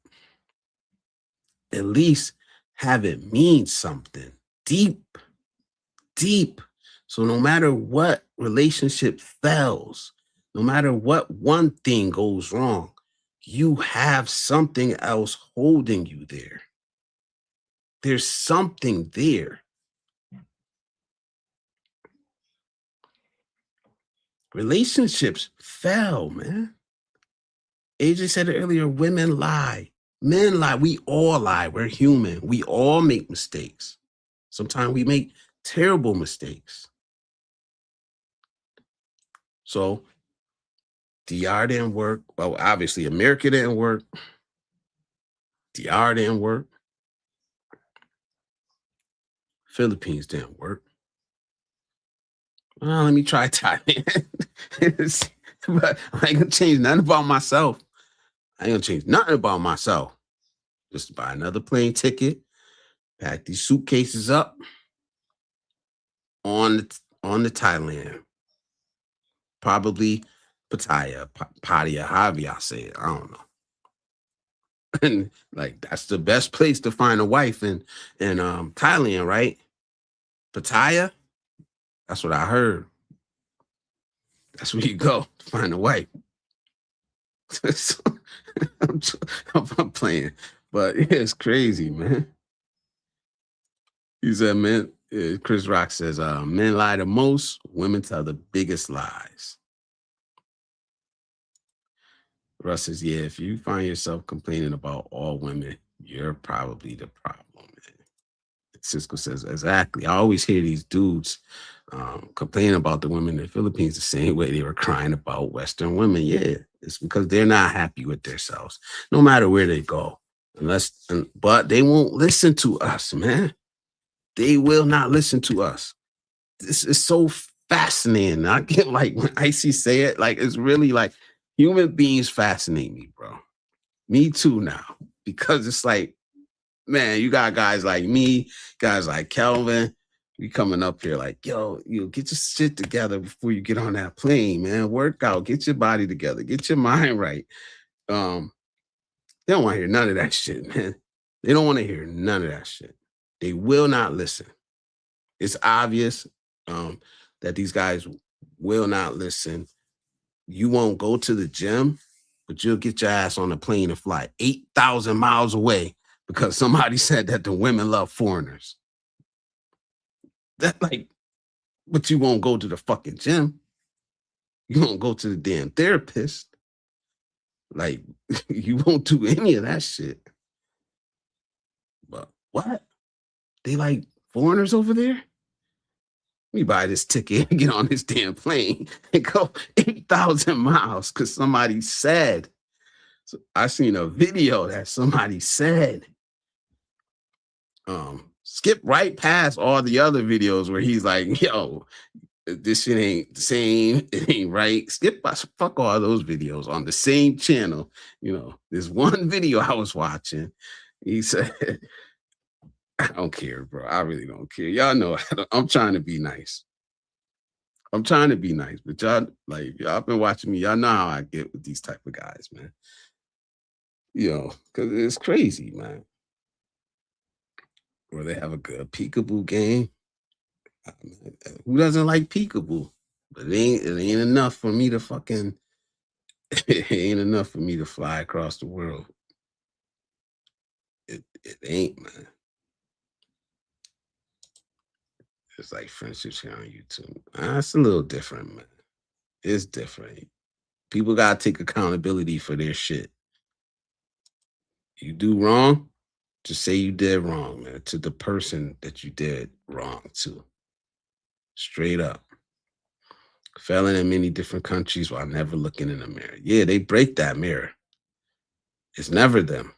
at least have it mean something deep. So no matter what relationship fails, no matter what one thing goes wrong, you have something else holding you there. There's something there. Relationships fail, man. AJ said it earlier, women lie. Men lie. We all lie. We're human. We all make mistakes. Sometimes we make terrible mistakes. So DR didn't work. Well, obviously, America didn't work. DR didn't work. Philippines didn't work. Well, let me try Thailand. But I ain't gonna change nothing about myself. I ain't gonna change nothing about myself. Just buy another plane ticket Pack these suitcases up on the Thailand. Probably Pattaya, Pattaya, however y'all say it. I don't know. And like that's the best place to find a wife in Thailand, right? Pattaya. That's what I heard. That's where you go to find a wife. So, I'm playing, but yeah, it's crazy, man. He said, "Man, Chris Rock says, men lie the most, women tell the biggest lies." Russ says, "Yeah, if you find yourself complaining about all women, you're probably the problem." Man. Cisco says, "Exactly. I always hear these dudes complain about the women in the Philippines the same way they were crying about Western women. Yeah, it's because they're not happy with themselves, no matter where they go. But they won't listen to us, man. They will not listen to us. This is so fascinating. I get like when Icy say it, like it's really like human beings fascinate me, bro. Me too now, because it's like, man, you got guys like me, guys like Kelvin. We coming up here like, yo, get your shit together before you get on that plane, man. Work out, get your body together, get your mind right. They don't want to hear none of that shit, man. They don't want to hear none of that shit. They will not listen. It's obvious that these guys will not listen. You won't go to the gym, but you'll get your ass on a plane and fly 8,000 miles away because somebody said that the women love foreigners. That like, but you won't go to the fucking gym. You won't go to the damn therapist. Like, you won't do any of that shit. But what? They like foreigners over there? Let me buy this ticket and get on this damn plane and go 8,000 miles because somebody said. So I seen a video that somebody said. Skip right past all the other videos where he's like, yo, this shit ain't the same. It ain't right. Skip fuck all those videos on the same channel. You know, there's one video I was watching. He said, I don't care, bro. I really don't care. Y'all know I'm trying to be nice. I'm trying to be nice, but y'all been watching me. Y'all know how I get with these type of guys, man. You know, because it's crazy, man. Or they have a good peekaboo game. Who doesn't like peekaboo? But it ain't enough for me to fucking. It ain't enough for me to fly across the world. It ain't, man. It's like friendships here on YouTube. It's a little different, man. It's different. People gotta take accountability for their shit. You do wrong, just say you did wrong, man, to the person that you did wrong to. Straight up. Failing in many different countries while never looking in the mirror. Yeah, they break that mirror. It's never them.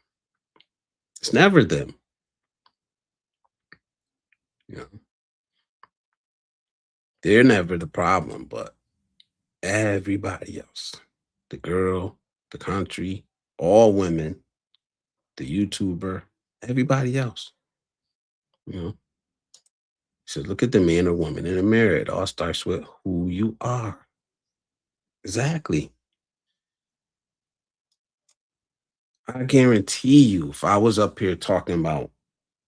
It's never them. You know, they're never the problem, but everybody else. The girl, the country, all women, the YouTuber, everybody else. You know. So look at the man or woman in the mirror. It all starts with who you are. Exactly. I guarantee you, if I was up here talking about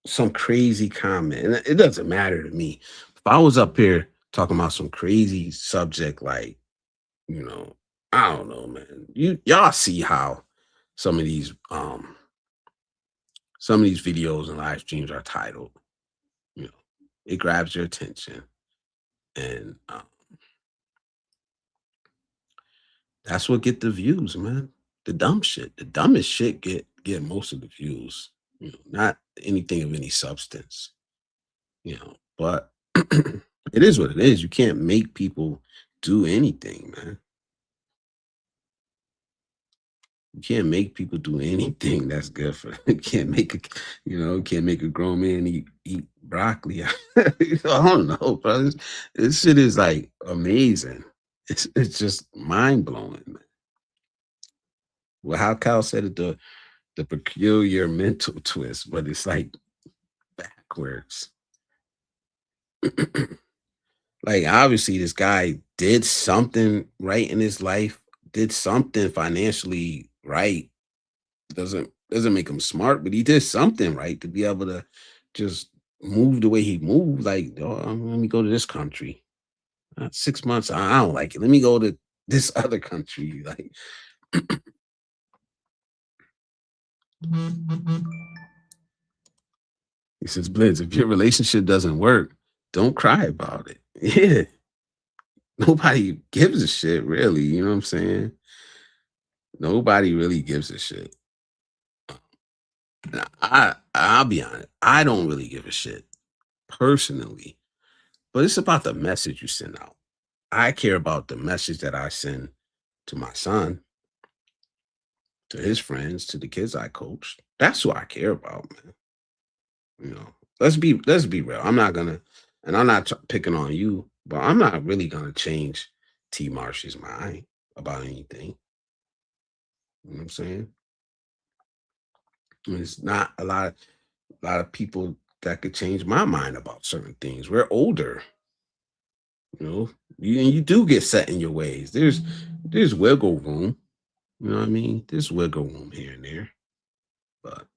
some crazy comment, and it doesn't matter to me. If I was up here talking about some crazy subject like, you know, I don't know, man. Y'all see how some of these videos and live streams are titled. You know, it grabs your attention. And that's what get the views, man. The dumb shit. The dumbest shit get most of the views. You know, not anything of any substance. You know, but it is what it is. You can't make people do anything, man. You can't make people do anything that's good for them. You can't make a grown man eat broccoli. I don't know, bro. This shit is like amazing. It's just mind blowing, man. Well, how Cal said it, the peculiar mental twist, but it's like backwards. Like, obviously, this guy did something right in his life, did something financially right. Doesn't make him smart, but he did something right to be able to just move the way he moved. Like, oh, let me go to this country. 6 months, I don't like it. Let me go to this other country. Like, he says, Blitz, if your relationship doesn't work, don't cry about it. Yeah. Nobody gives a shit, really. You know what I'm saying? Nobody really gives a shit. I'll be honest. I don't really give a shit personally, but it's about the message you send out. I care about the message that I send to my son, to his friends, to the kids I coach. That's what I care about, man. You know, let's be real. I'm not gonna, and I'm not picking on you, but I'm not really gonna change T Marsh's mind about anything. You know what I'm saying? It's not a lot of people that could change my mind about certain things. We're older, you know. You do get set in your ways. There's wiggle room. You know what I mean? There's wiggle room here and there, but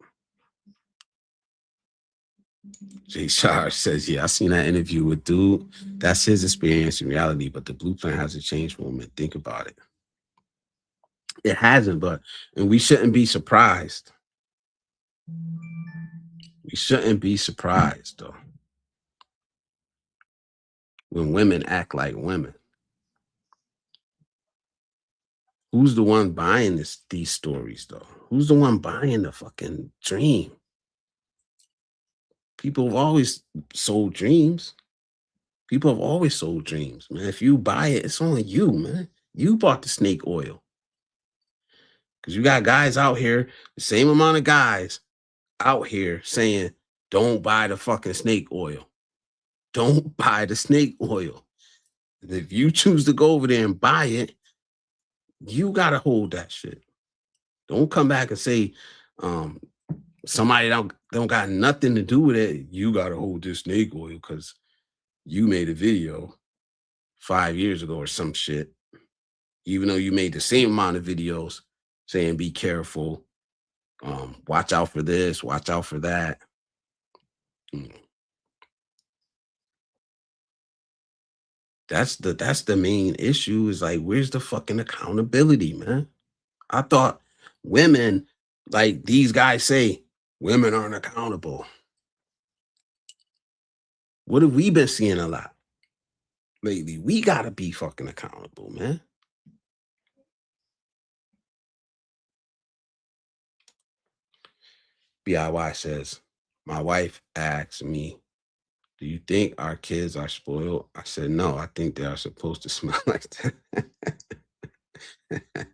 Jay Shar says, yeah, I seen that interview with dude. That's his experience in reality, but the blueprint hasn't changed for him. And think about it. It hasn't, and we shouldn't be surprised. We shouldn't be surprised, though, when women act like women. Who's the one buying these stories, though? Who's the one buying the fucking dream? People have always sold dreams. People have always sold dreams, man. If you buy it, it's on you, man. You bought the snake oil. Because you got guys out here, the same amount of guys out here saying, don't buy the fucking snake oil. Don't buy the snake oil. And if you choose to go over there and buy it, you got to hold that shit. Don't come back and say, somebody don't got nothing to do with it. You got to hold this snake oil because you made a video 5 years ago or some shit. Even though you made the same amount of videos saying be careful, watch out for this, watch out for that. That's the main issue, is like, where's the fucking accountability, man? I thought women, like these guys say, women aren't accountable. What have we been seeing a lot lately? We gotta be fucking accountable, man. BIY says, my wife asked me, do you think our kids are spoiled? I said, no, I think they are supposed to smell like that.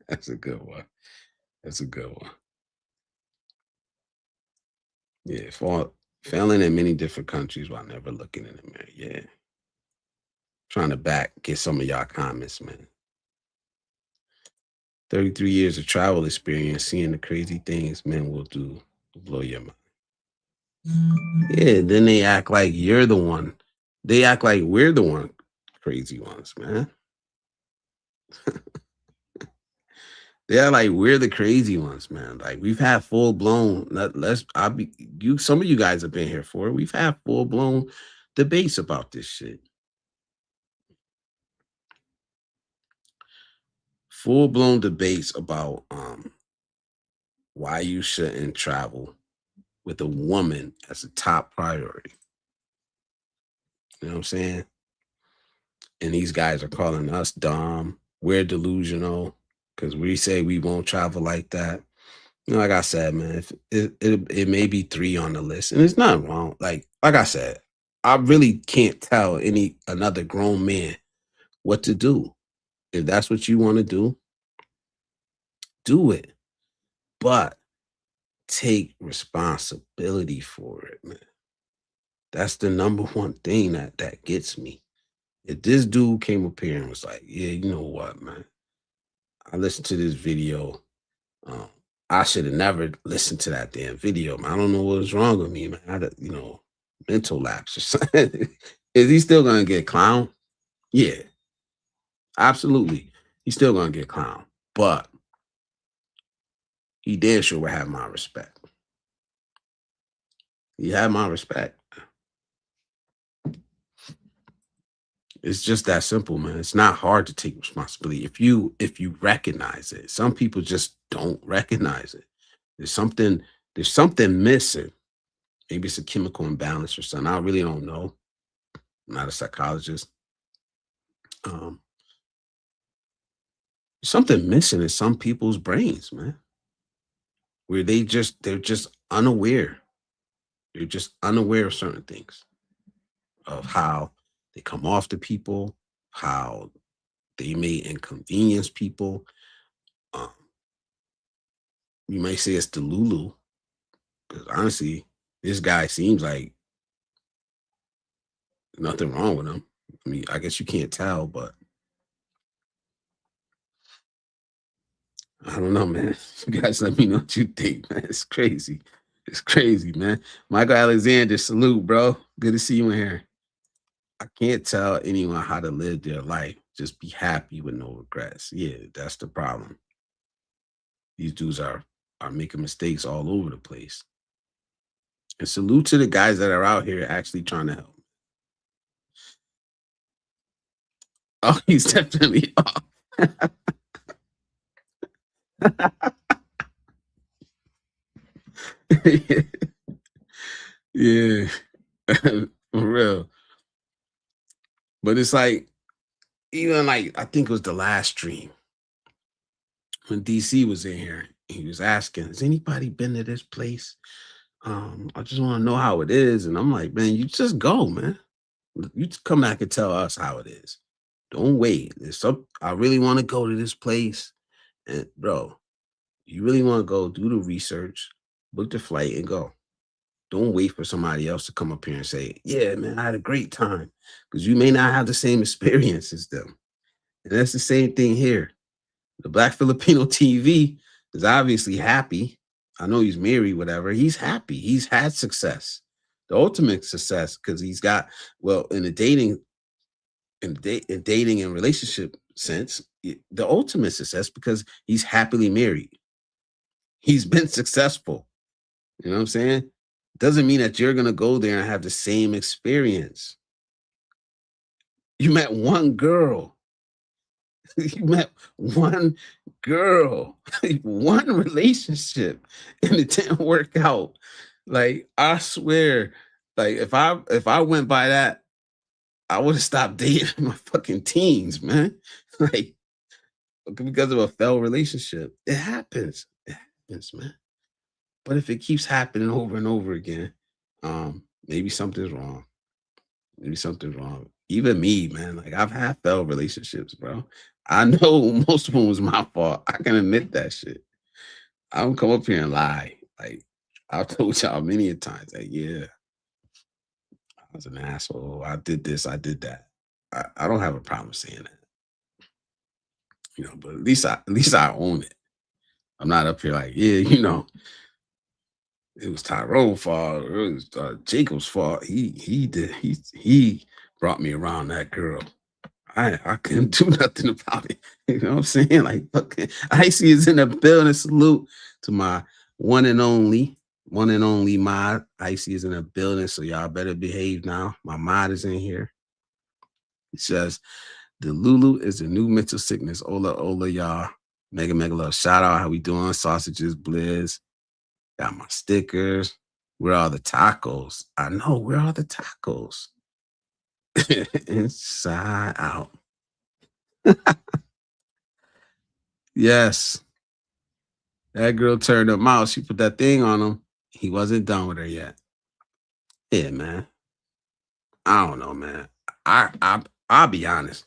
That's a good one. That's a good one. Yeah, failing in many different countries while never looking in the mirror. Yeah. Trying to get some of y'all comments, man. 33 years of travel experience, seeing the crazy things men will do to blow your mind. Yeah, then they act like you're the one. They act like we're the one crazy ones, man. They act like we're the crazy ones, man. Like, we've had full blown. Some of you guys have been here for it. We've had full blown debates about this shit. Full blown debates about why you shouldn't travel with a woman as a top priority. You know what I'm saying? And these guys are calling us dumb. We're delusional because we say we won't travel like that. You know, like I said, man, if it may be 3 on the list, and it's not wrong. Like I said, I really can't tell another grown man what to do. If that's what you want to do it. But take responsibility for it, man. That's the number one thing that gets me. If this dude came up here and was like, yeah, you know what, man? I listened to this video. I should have never listened to that damn video, man. I don't know what was wrong with me, man. mental lapse or something. Is he still gonna get clown? Yeah, absolutely. He's still gonna get clown, but he damn sure will have my respect. He had my respect. It's just that simple, man. It's not hard to take responsibility if you recognize it. Some people just don't recognize it. There's something missing. Maybe it's a chemical imbalance or something. I really don't know. I'm not a psychologist. Um, something missing in some people's brains, man, where they're just unaware. They're just unaware of certain things, of how they come off to people, how they may inconvenience people. Um, you may say it's the Lulu, because honestly, this guy seems like nothing wrong with him. I mean, I guess you can't tell, but I don't know, man. You guys let me know what you think, man. It's crazy. It's crazy, man. Michael Alexander, salute, bro. Good to see you in here. I can't tell anyone how to live their life. Just be happy with no regrets. Yeah, that's the problem. These dudes are making mistakes all over the place. And salute to the guys that are out here actually trying to help. Oh, he's definitely off. Yeah, for real. But it's like, even like, I think it was the last stream when DC was in here. He was asking, has anybody been to this place? I just want to know how it is. And I'm like, man, you just go, man. You just come back and tell us how it is. Don't wait. I really want to go to this place. And bro, you really want to go, do the research, book the flight and go. Don't wait for somebody else to come up here and say, yeah, man, I had a great time. Because you may not have the same experience as them. And that's the same thing here. The Black Filipino TV is obviously happy. I know he's married, whatever. He's happy. He's had success. The ultimate success, because he's got, well, in the dating and relationship sense, the ultimate success because he's happily married. He's been successful. You know what I'm saying? Doesn't mean that you're going to go there and have the same experience. You met one girl. You met one girl, one relationship, and it didn't work out. Like, I swear, like if I went by that, I would have stopped dating my fucking teens, man. Like, because of a failed relationship. It happens. It happens, man. But if it keeps happening over and over again, maybe something's wrong. Maybe something's wrong. Even me, man. Like, I've had failed relationships, bro. I know most of them was my fault. I can admit that shit. I don't come up here and lie. Like, I've told y'all many a times, like, yeah, I was an asshole. I did this, I did that. I don't have a problem saying that. You know, but at least I own it. I'm not up here like, yeah, it was Tyrone's fault. It was Jacob's fault. He brought me around that girl. I couldn't do nothing about it. You know what I'm saying? Like, fucking Icy is in the building. Salute to my one and only mod. Icy is in the building, so y'all better behave now. My mod is in here. It says, the Lulu is the new mental sickness. Ola, y'all. Mega love. Shout out. How we doing? Sausages, Blizz. Got my stickers. Where are the tacos? I know. Where are the tacos? Inside out. Yes. That girl turned him out. She put that thing on him. He wasn't done with her yet. Yeah, man. I don't know, man. I'll be honest.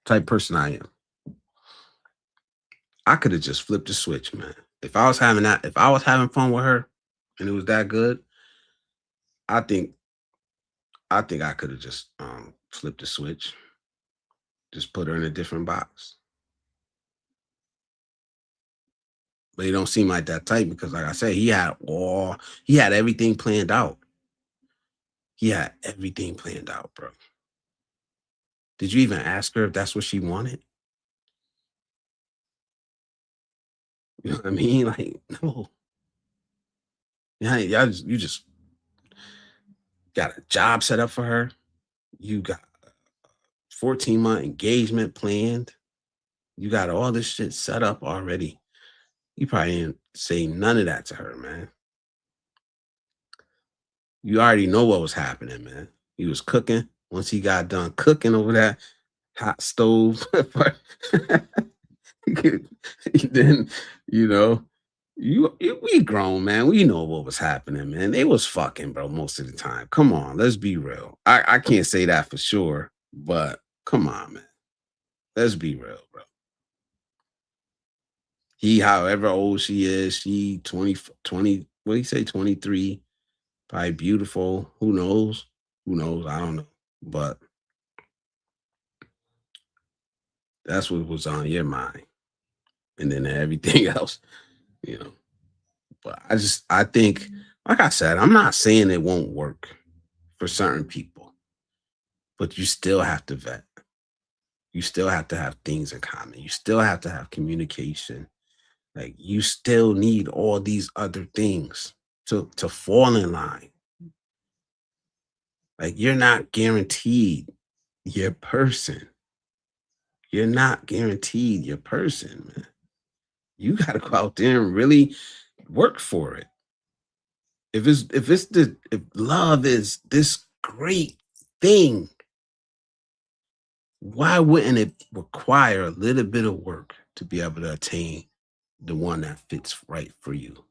Type person I am. I could have just flipped the switch, man. If I was having fun with her and it was that good, I think I could have just flipped the switch. Just put her in a different box. But he don't seem like that type because, like I said, he had everything planned out. He had everything planned out, bro. Did you even ask her if that's what she wanted? You know what I mean? Like, no. Yeah, you just got a job set up for her. You got 14-month engagement planned. You got all this shit set up already. You probably didn't say none of that to her, man. You already know what was happening, man. He was cooking. Once he got done cooking over that hot stove, then you know, we grown, man. We know what was happening, man. They was fucking, bro, most of the time. Come on, let's be real. I can't say that for sure, but come on, man. Let's be real, bro. He, however old she is, she 20, what do you say, 23, probably beautiful. Who knows? Who knows? I don't know. But that's what was on your mind. And then everything else, you know. But I think, like I said, I'm not saying it won't work for certain people, but you still have to vet. You still have to have things in common. You still have to have communication. Like you still need all these other things to fall in line. Like you're not guaranteed your person. You're not guaranteed your person, man. You gotta go out there and really work for it. If love is this great thing, why wouldn't it require a little bit of work to be able to attain the one that fits right for you?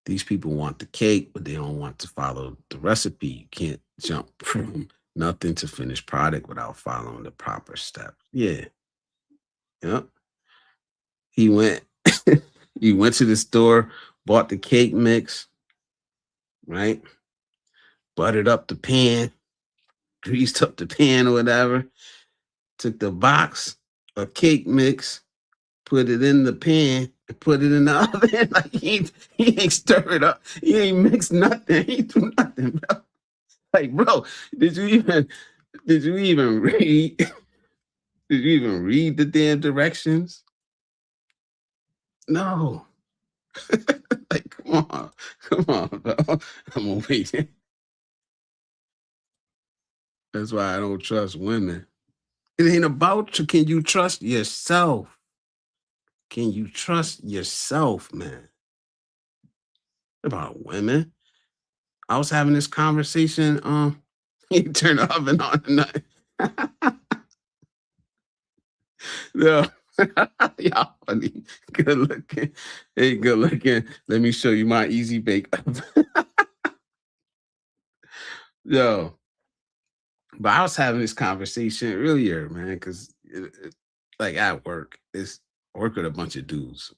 These people want the cake, but they don't want to follow the recipe. You can't jump from nothing to finished product without following the proper steps. Yeah. Yep. He went he went to the store, bought the cake mix, right? Buttered up the pan, greased up the pan or whatever, took the box of cake mix, put it in the pan, and put it in the oven. Like he ain't stir it up. He ain't mix nothing. He ain't do nothing, bro. Like, bro, did you even read? Did you even read the damn directions? No. Like, come on, bro. I'm gonna wait. That's why I don't trust women. It ain't about you. Can you trust yourself? Can you trust yourself, man? About women. I was having this conversation. He turned the oven on tonight. No. Y'all funny. Good looking. Hey, good looking. Let me show you my easy bake oven. Yo. But I was having this conversation earlier, man, because like at work, I work with a bunch of dudes.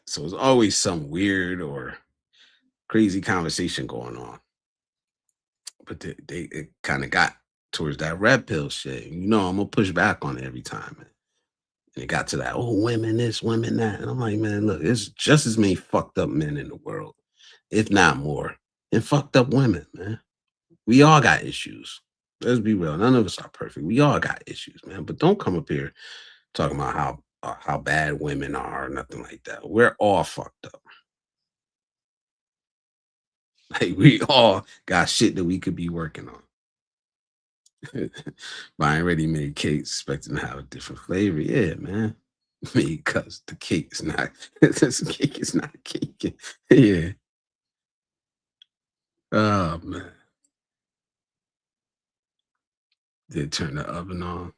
So it's always some weird or crazy conversation going on. But it kind of got towards that red pill shit. You know, I'm gonna push back on it every time, man. And it got to that, oh, women this, women that. And I'm like, man, look, there's just as many fucked up men in the world, if not more, and fucked up women, man. We all got issues. Let's be real. None of us are perfect. We all got issues, man. But don't come up here talking about how bad women are or nothing like that. We're all fucked up. Like we all got shit that we could be working on. Buying ready-made cakes, expecting to have a different flavor. Yeah, man. Because the cake is not this cake is not cake. Yeah. Oh man. Did turn the oven on.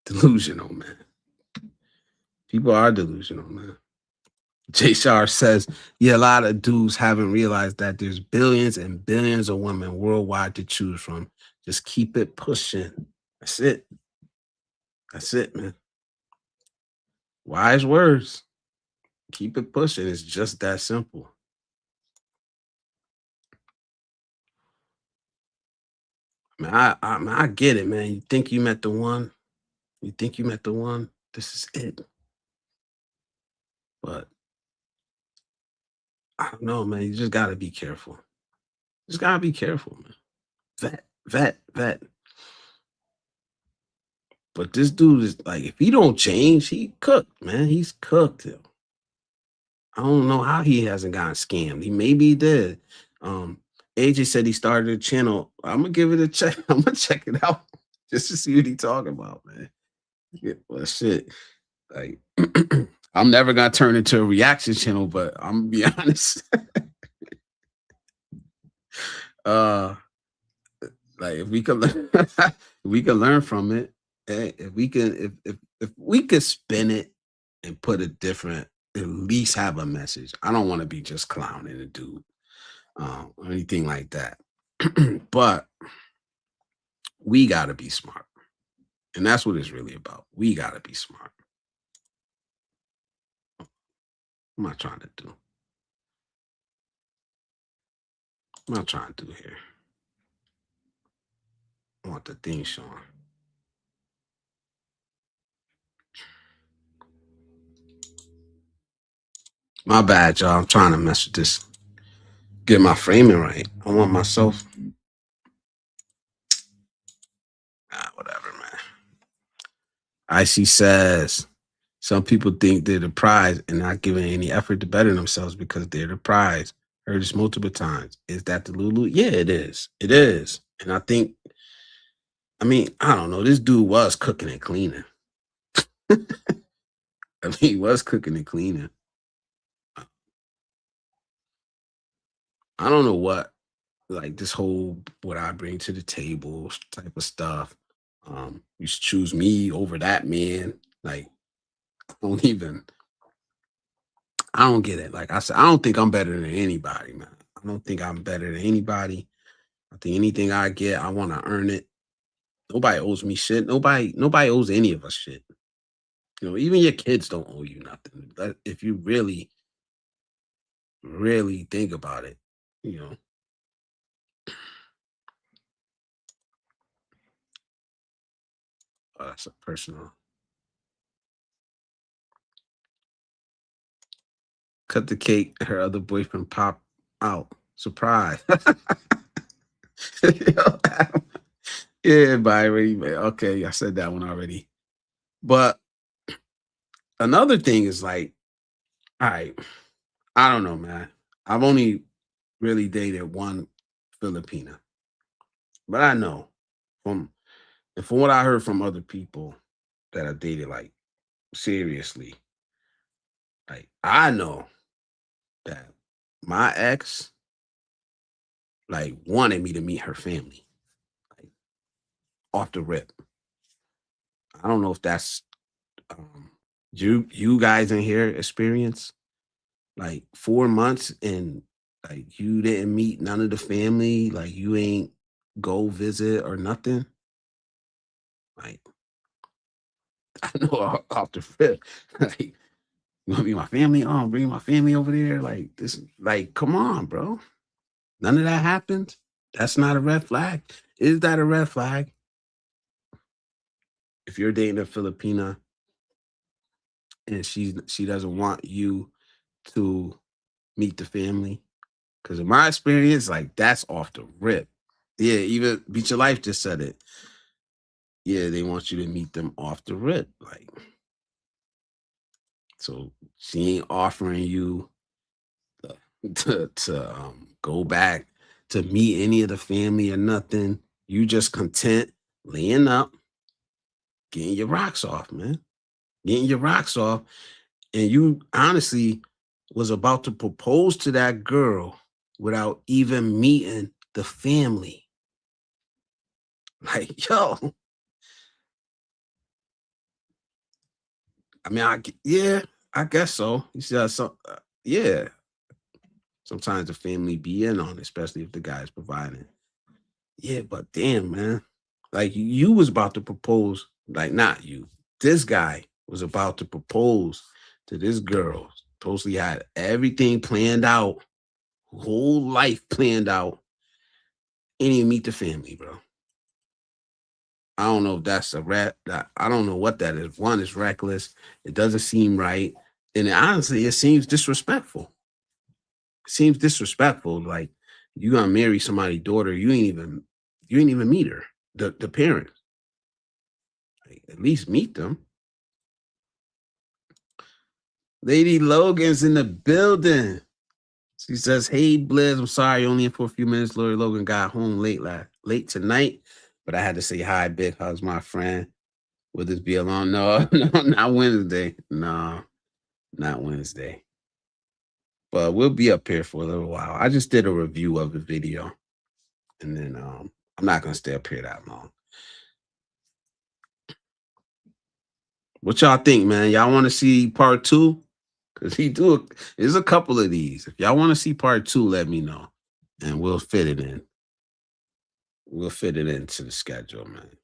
Delusional, man. People are delusional, man. Jay Shar says, yeah, a lot of dudes haven't realized that there's billions and billions of women worldwide to choose from. Just keep it pushing. That's it. That's it, man. Wise words. Keep it pushing. It's just that simple. I get it, man. You think you met the one? You think you met the one? This is it. But I don't know, man. You just gotta be careful. Just gotta be careful, man. Vet. But this dude is like, if he don't change, he cooked, man. He's cooked. I don't know how he hasn't gotten scammed. He did. AJ said he started a channel. I'm gonna give it a check. I'm gonna check it out just to see what he talking about, man. Yeah, well, shit. Like, I'm never gonna turn into a reaction channel, but I'm gonna be honest. Like if we could learn, we can learn from it. If we can, if we could spin it and put a different, at least have a message. I don't want to be just clowning a dude or anything like that. But we gotta be smart, and that's what it's really about. We gotta be smart. What am I trying to do? What am I trying to do here? I want the thing showing. My bad, y'all. I'm trying to mess with this. Get my framing right. I want myself. Whatever, man. Icy says some people think they're the prize and not giving any effort to better themselves because they're the prize. Heard this multiple times. Is that the Lulu? Yeah, it is. It is. And I think, I mean, I don't know. This dude was cooking and cleaning. I mean, he was cooking and cleaning. I don't know what, like this whole what I bring to the table type of stuff. You should choose me over that man. Like, I don't get it. Like I said, I don't think I'm better than anybody, man. I don't think I'm better than anybody. I think anything I get, I want to earn it. Nobody owes me shit. Nobody owes any of us shit. You know, even your kids don't owe you nothing. If you really, really think about it, you know. Oh, that's a personal. Cut the cake. Her other boyfriend popped out. Surprise. Yeah, Byron. Okay, I said that one already. But another thing is like, all right, I don't know, man. I've only really dated one Filipina, but I know from what I heard from other people that I dated, like seriously, like I know that my ex like wanted me to meet her family, like off the rip. I don't know if that's you guys in here experience like 4 months and like you didn't meet none of the family, like you ain't go visit or nothing. Like I know off the rip, like you want to be my family? Oh, bring my family over there. Like this, like come on, bro. None of that happened. That's not a red flag. Is that a red flag? If you're dating a Filipina and she doesn't want you to meet the family, because in my experience, like that's off the rip. Yeah, even Beat Your Life just said it. Yeah, they want you to meet them off the rip. Like, so she ain't offering you to go back to meet any of the family or nothing. You just content laying up, getting your rocks off, man. Getting your rocks off. And you honestly was about to propose to that girl without even meeting the family. Like, yo. I mean, I guess so. You see, yeah. Sometimes the family be in on it, especially if the guy's providing. Yeah, but damn, man. Like you was about to propose, like not you. This guy was about to propose to this girl. Supposedly had everything planned out, whole life planned out. Ain't even meet the family, bro. I don't know if that's I don't know what that is. One is reckless. It doesn't seem right. And honestly, it seems disrespectful. It seems disrespectful. Like you gonna marry somebody's daughter, you ain't even meet her, the parents. Like, at least meet them. Lady Logan's in the building. She says, "Hey Blizz, I'm sorry, only in for a few minutes. Lori Logan got home late tonight, but I had to say hi, big hugs, my friend. Will this be alone? No, no, not Wednesday. No, not Wednesday. But we'll be up here for a little while. I just did a review of the video, and then I'm not gonna stay up here that long. What y'all think, man? Y'all want to see part 2? Because there's a couple of these. If y'all want to see part 2, let me know. And we'll fit it in. We'll fit it into the schedule, man.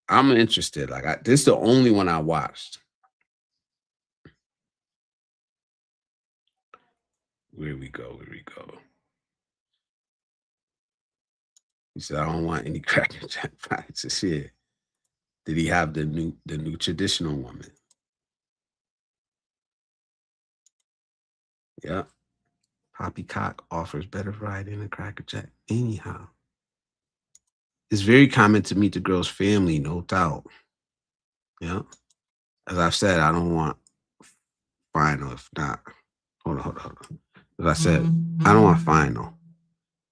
I'm interested. Like this is the only one I watched. Where we go. He said, I don't want any Cracker Jack practices here. Did he have the new traditional woman? Yeah. Poppycock offers better variety than a Cracker Jack. Anyhow. It's very common to meet the girl's family, no doubt. Yeah. As I've said, I don't want final. If not, hold on. As I said, I don't want final.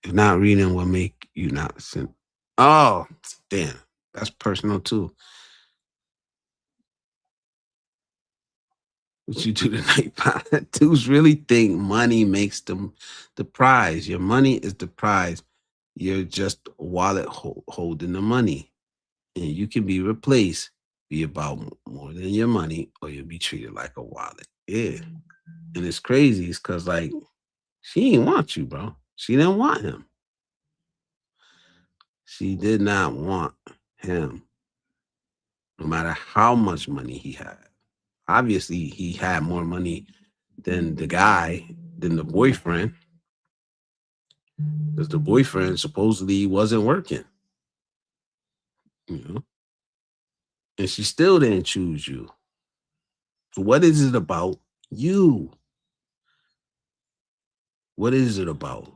If not reading will make you not send. Oh, damn. That's personal too. What you do tonight? Dudes really think money makes them the prize. Your money is the prize. You're just a wallet holding the money. And you can be replaced, be about more than your money, or you'll be treated like a wallet. Yeah. And it's crazy. It's because, like, she didn't want you, bro. She didn't want him. She did not want him, no matter how much money he had. Obviously, he had more money than the boyfriend, because the boyfriend supposedly wasn't working, you know, and she still didn't choose you. So what is it about you? What is it about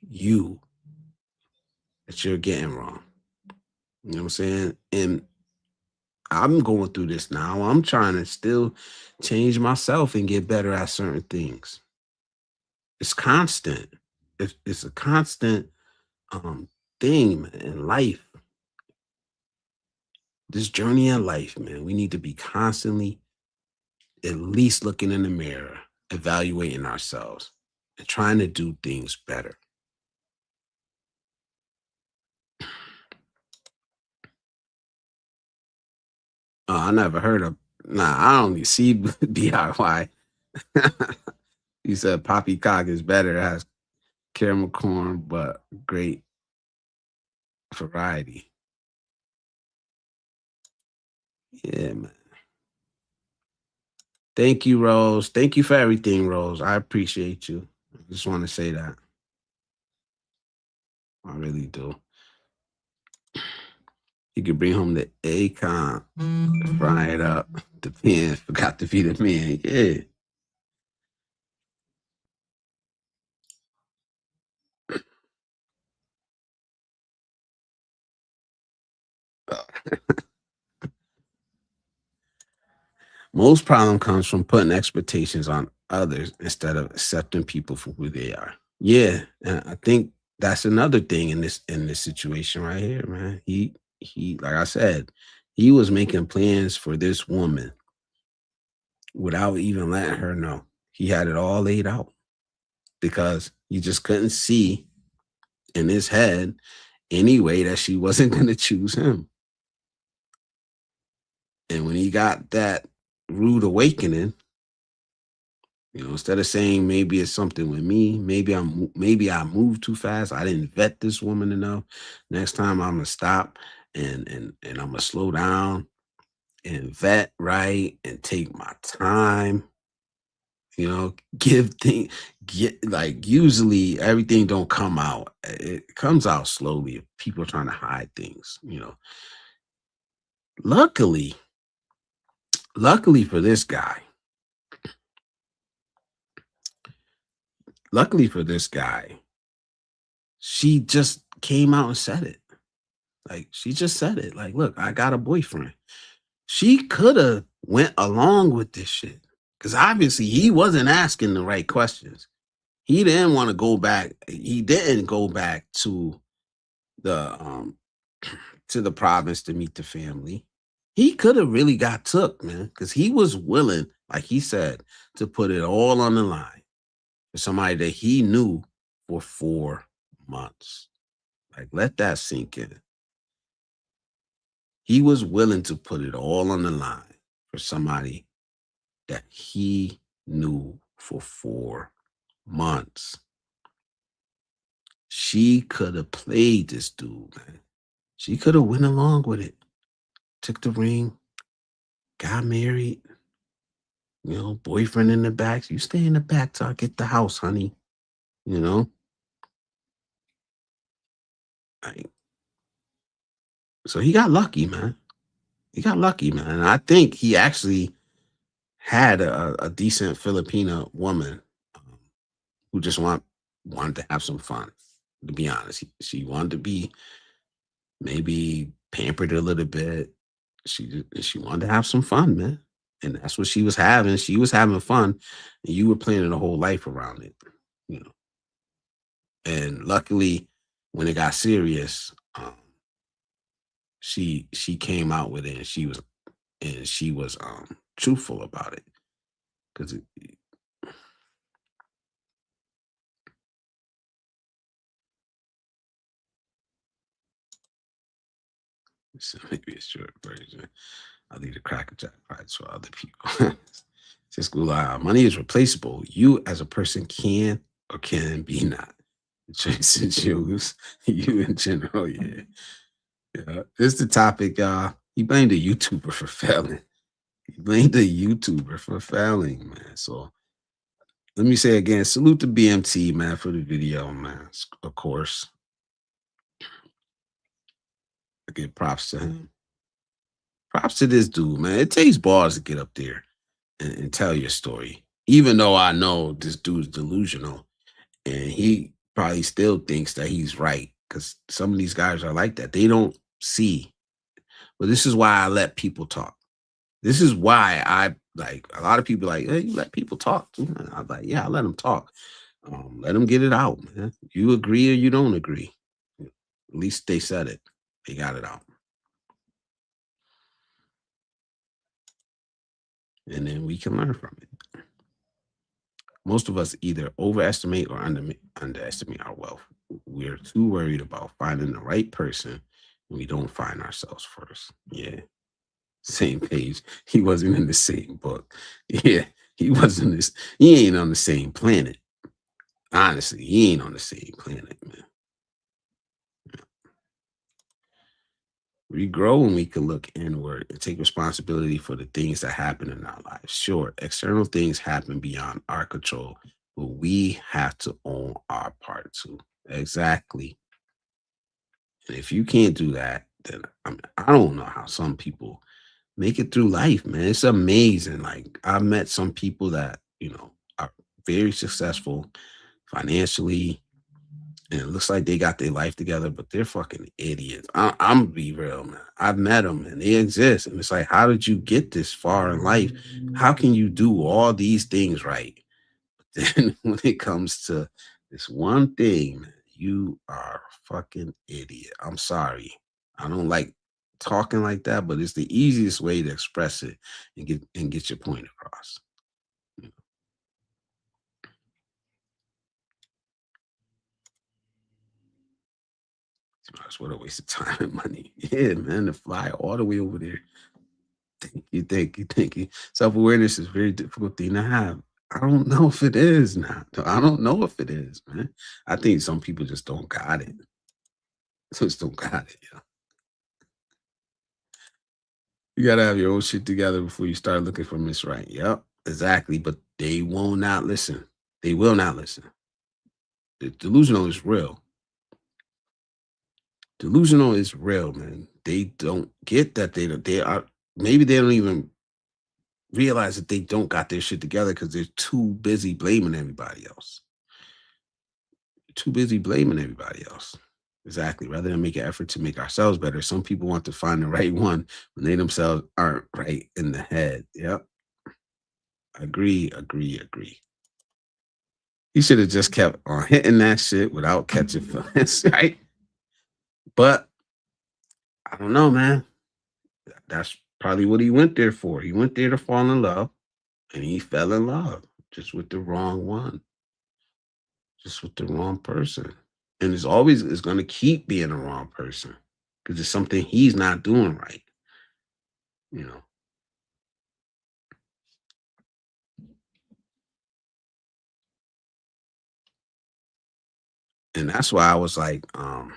you that you're getting wrong? You know what I'm saying? And I'm going through this now. I'm trying to still change myself and get better at certain things. It's constant. It's a constant thing in life. This journey in life, man, we need to be constantly at least looking in the mirror, evaluating ourselves, and trying to do things better. I never heard of. Nah, I don't see DIY. He said poppycock is better. It has caramel corn, but great variety. Yeah, man. Thank you, Rose. Thank you for everything, Rose. I appreciate you. I just want to say that. I really do. You could bring home the Akon, fry it up. The pen forgot to feed the man. Yeah. Most problem comes from putting expectations on others instead of accepting people for who they are. Yeah, and I think that's another thing in this situation right here, man. He like I said, he was making plans for this woman without even letting her know. He had it all laid out because he just couldn't see in his head any way that she wasn't going to choose him. And when he got that rude awakening, you know, instead of saying maybe it's something with me, maybe I moved too fast, I didn't vet this woman enough. Next time I'm gonna stop and I'm gonna slow down and vet right and take my time. You know, usually everything don't come out. It comes out slowly if people are trying to hide things, you know. Luckily for this guy, luckily for this guy, she just came out and said it. Like, she just said it. Like, look, I got a boyfriend. She could have went along with this shit. Because obviously he wasn't asking the right questions. He didn't want to go back. He didn't go back the to the province to meet the family. He could have really got took, man, because he was willing, like he said, to put it all on the line for somebody that he knew for 4 months. Like, let that sink in. He was willing to put it all on the line for somebody that he knew for 4 months. She could have played this dude, man. She could have went along with it. Took the ring, got married, boyfriend in the back. You stay in the back till I get the house, honey. Like, so he got lucky, man. He got lucky, man. And I think he actually had a decent Filipina woman who just wanted to have some fun. To be honest, she wanted to be maybe pampered a little bit. She wanted to have some fun, man, and that's what she was having. She was having fun, and you were planning a whole life around it, you know. And luckily, when it got serious, she came out with it, and she was truthful about it, because so maybe a short version. I'll leave the cracker jack prize for other people. Says Gula, money is replaceable. You as a person can or can be not. The choice is yours. You in general, yeah. Yeah. This is the topic, y'all. He blamed a YouTuber for failing. He blamed a YouTuber for failing, man. So let me say again, salute to BMT, man, for the video, man. Of course. I give props to him. Props to this dude, man. It takes balls to get up there and tell your story. Even though I know this dude's delusional and he probably still thinks that he's right, because some of these guys are like that. They don't see. But this is why I let people talk. This is why I like a lot of people like, hey, you let people talk. I'm like, yeah, I let them talk. Let them get it out, man. You agree or you don't agree. At least they said it. They got it out. And then we can learn from it. Most of us either overestimate or underestimate our wealth. We're too worried about finding the right person, and we don't find ourselves first. Yeah. Same page. He wasn't in the same book. Yeah. He ain't on the same planet. Honestly, he ain't on the same planet, man. We grow when we can look inward and take responsibility for the things that happen in our lives. Sure, external things happen beyond our control, but we have to own our part too. Exactly. And if you can't do that, then I don't know how some people make it through life, man. It's amazing. Like, I've met some people that, are very successful financially, and it looks like they got their life together, but they're fucking idiots. I'm gonna be real, man. I've met them and they exist. And it's like, how did you get this far in life? How can you do all these things right? But then when it comes to this one thing, man, you are a fucking idiot. I'm sorry. I don't like talking like that, but it's the easiest way to express it and get your point across. What a waste of time and money. Yeah, man, to fly all the way over there. Thank you. Self-awareness is a very difficult thing to have. I don't know if it is now. I don't know if it is, man. I think some people just don't got it. Just don't got it, yeah. You gotta have your own shit together before you start looking for Miss Right. Yep, exactly. But they will not listen. They will not listen. The delusional is real. Delusional is real, man. They don't get that they are, maybe they don't even realize that they don't got their shit together because they're too busy blaming everybody else. too busy blaming everybody else. Exactly. Rather than make an effort to make ourselves better, some people want to find the right one when they themselves aren't right in the head. Yep. Agree. He should have just kept on hitting that shit without catching feelings, right? But I don't know, man. That's probably what he went there for. He went there to fall in love, and he fell in love just with the wrong one, just with the wrong person. And it's going to keep being the wrong person because it's something he's not doing right, you know. And that's why I was like, when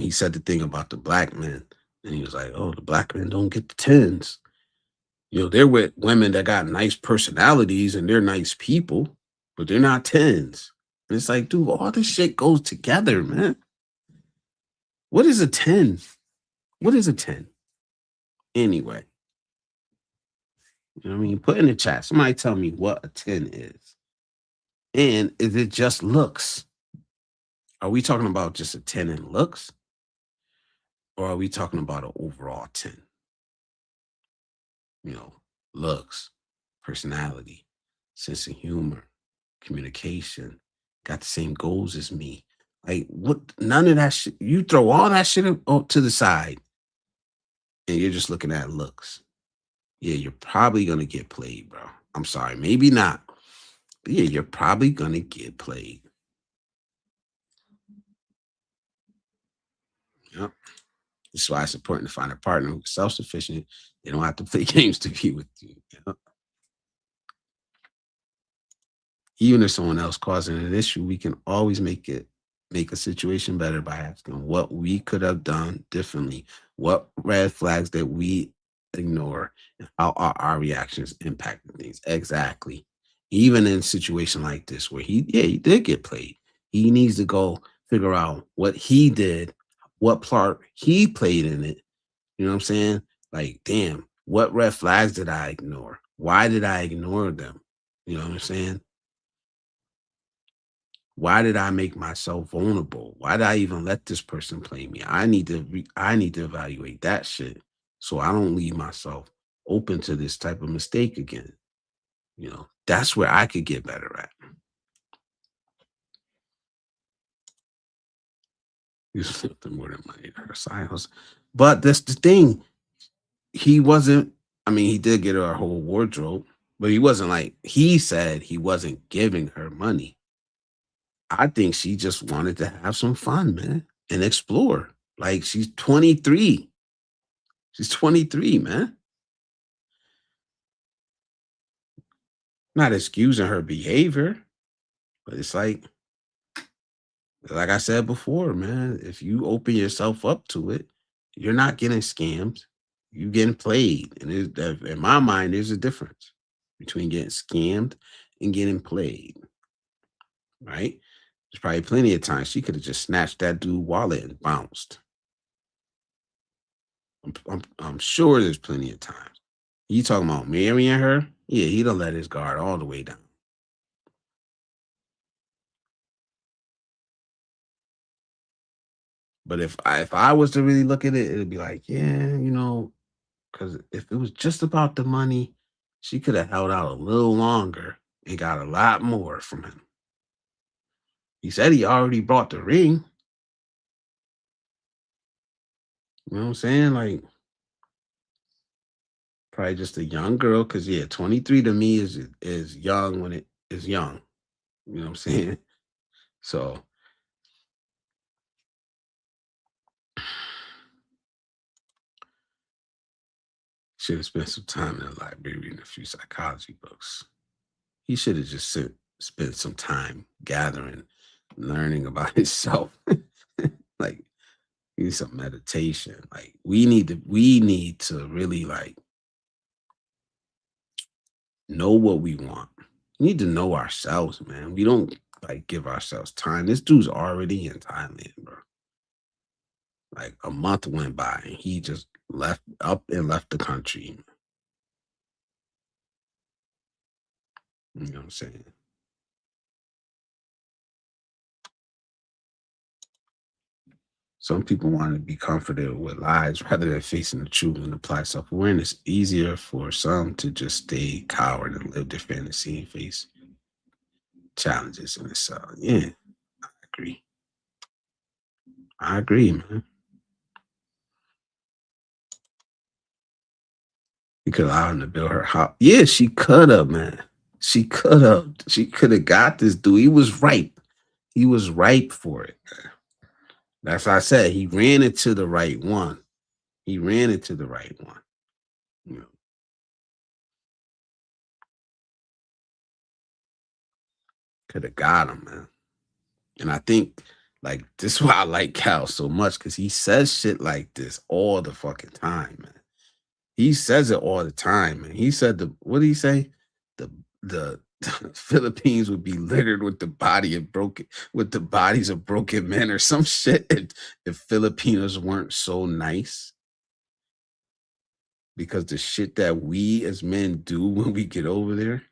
he said the thing about the black men, and he was like, oh, the black men don't get the tens. You know, they're with women that got nice personalities and they're nice people, but they're not tens. And it's like, dude, all this shit goes together, man. What is a 10? What is a 10? Anyway, you know what I mean? Put in the chat. Somebody tell me what a 10 is. And is it just looks? Are we talking about just a 10 in looks? Or are we talking about an overall 10? You know, looks, personality, sense of humor, communication, got the same goals as me. Like, what? None of that shit. You throw all that shit up to the side and you're just looking at looks. Yeah, you're probably going to get played, bro. I'm sorry. Maybe not. But yeah, you're probably going to get played. Yep. That's why it's important to find a partner who's self-sufficient. They don't have to play games to be with you. Yep. Even if someone else causing an issue, we can always make a situation better by asking what we could have done differently, what red flags that we ignore, and how are our reactions impacting things. Exactly. Even in a situation like this where he did get played, he needs to go figure out what he did, what part he played in it. You know what I'm saying? Like, damn, what red flags did I ignore? Why did I ignore them? You know what I'm saying? Why did I make myself vulnerable? Why did I even let this person play me? I need to evaluate that shit so I don't leave myself open to this type of mistake again. You know, that's where I could get better at. Use something more than money to her silence. But that's the thing. He wasn't, I mean, he did get her a whole wardrobe, but he wasn't like, he said he wasn't giving her money. I think she just wanted to have some fun, man, and explore. Like, she's 23. She's 23, man. Not excusing her behavior, but it's like I said before, man, if you open yourself up to it, you're not getting scammed. You're getting played. And in my mind, there's a difference between getting scammed and getting played, right? There's probably plenty of times she could have just snatched that dude's wallet and bounced. I'm sure there's plenty of times. You talking about marrying her? Yeah, he'd have let his guard all the way down. But if I was to really look at it, it'd be like, yeah, you know, because if it was just about the money, she could have held out a little longer and got a lot more from him. He said he already brought the ring. You know what I'm saying? Like, probably just a young girl, because 23 to me is young when it is young. You know what I'm saying? So should have spent some time in the library reading a few psychology books. He should have just spent some time gathering, learning about himself. Like, he needs some meditation. Like, we need to really like know what we want. We need to know ourselves, man. We don't like give ourselves time. This dude's already in Thailand, bro. Like, a month went by and he just left the country. You know what I'm saying? Some people want to be comforted with lies rather than facing the truth and apply self-awareness. It's easier for some to just stay coward and live their fantasy and face challenges in this. Yeah, I agree. I agree, man. You could allow him to build her house. Yeah, she could have, man. She could have. She could have got this dude. He was ripe. He was ripe for it. That's why I said he ran into the right one. He ran into the right one. You know, could have got him, man. And I think like this is why I like Cal so much because he says shit like this all the fucking time, man. He says it all the time, man. He said what did he say? The Philippines would be littered with the bodies of broken men or some shit if Filipinos weren't so nice. Because the shit that we as men do when we get over there,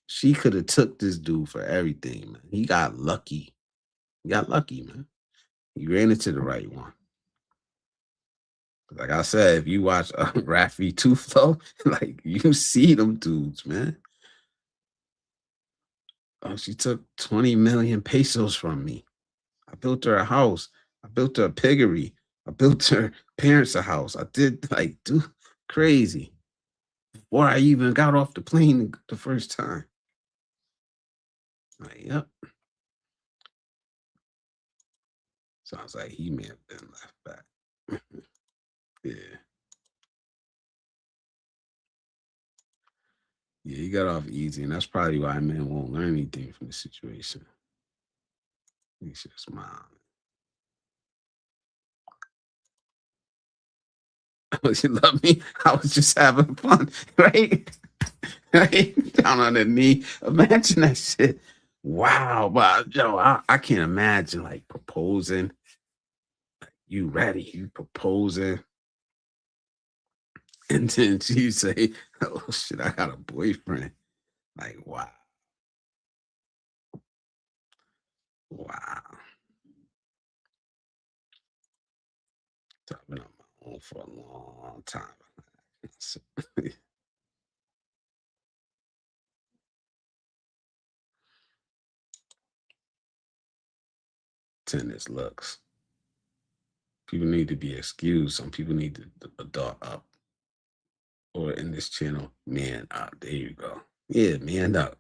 she could have took this dude for everything, man. He got lucky. He got lucky, man. He ran into the right one. Like I said, if you watch Rafi Two Flow, like you see them dudes, man. Oh, she took 20 million pesos from me. I built her a house. I built her a piggery. I built her parents a house. I did like do crazy before I even got off the plane the first time. Like, yep. Sounds like he may have been left back. Yeah. Yeah, he got off easy, and that's probably why men won't learn anything from the situation. He's just mom. You love me? I was just having fun, right? Right? Down on the knee. Imagine that shit. Wow. But yo, I can't imagine like proposing. You ready? You proposing. And then she say, oh shit, I got a boyfriend. Like, wow. Wow. I've been on my own for a long time. Tennis looks. People need to be excused. Some people need to adult up. Or in this channel, man up. There you go. Yeah, man up.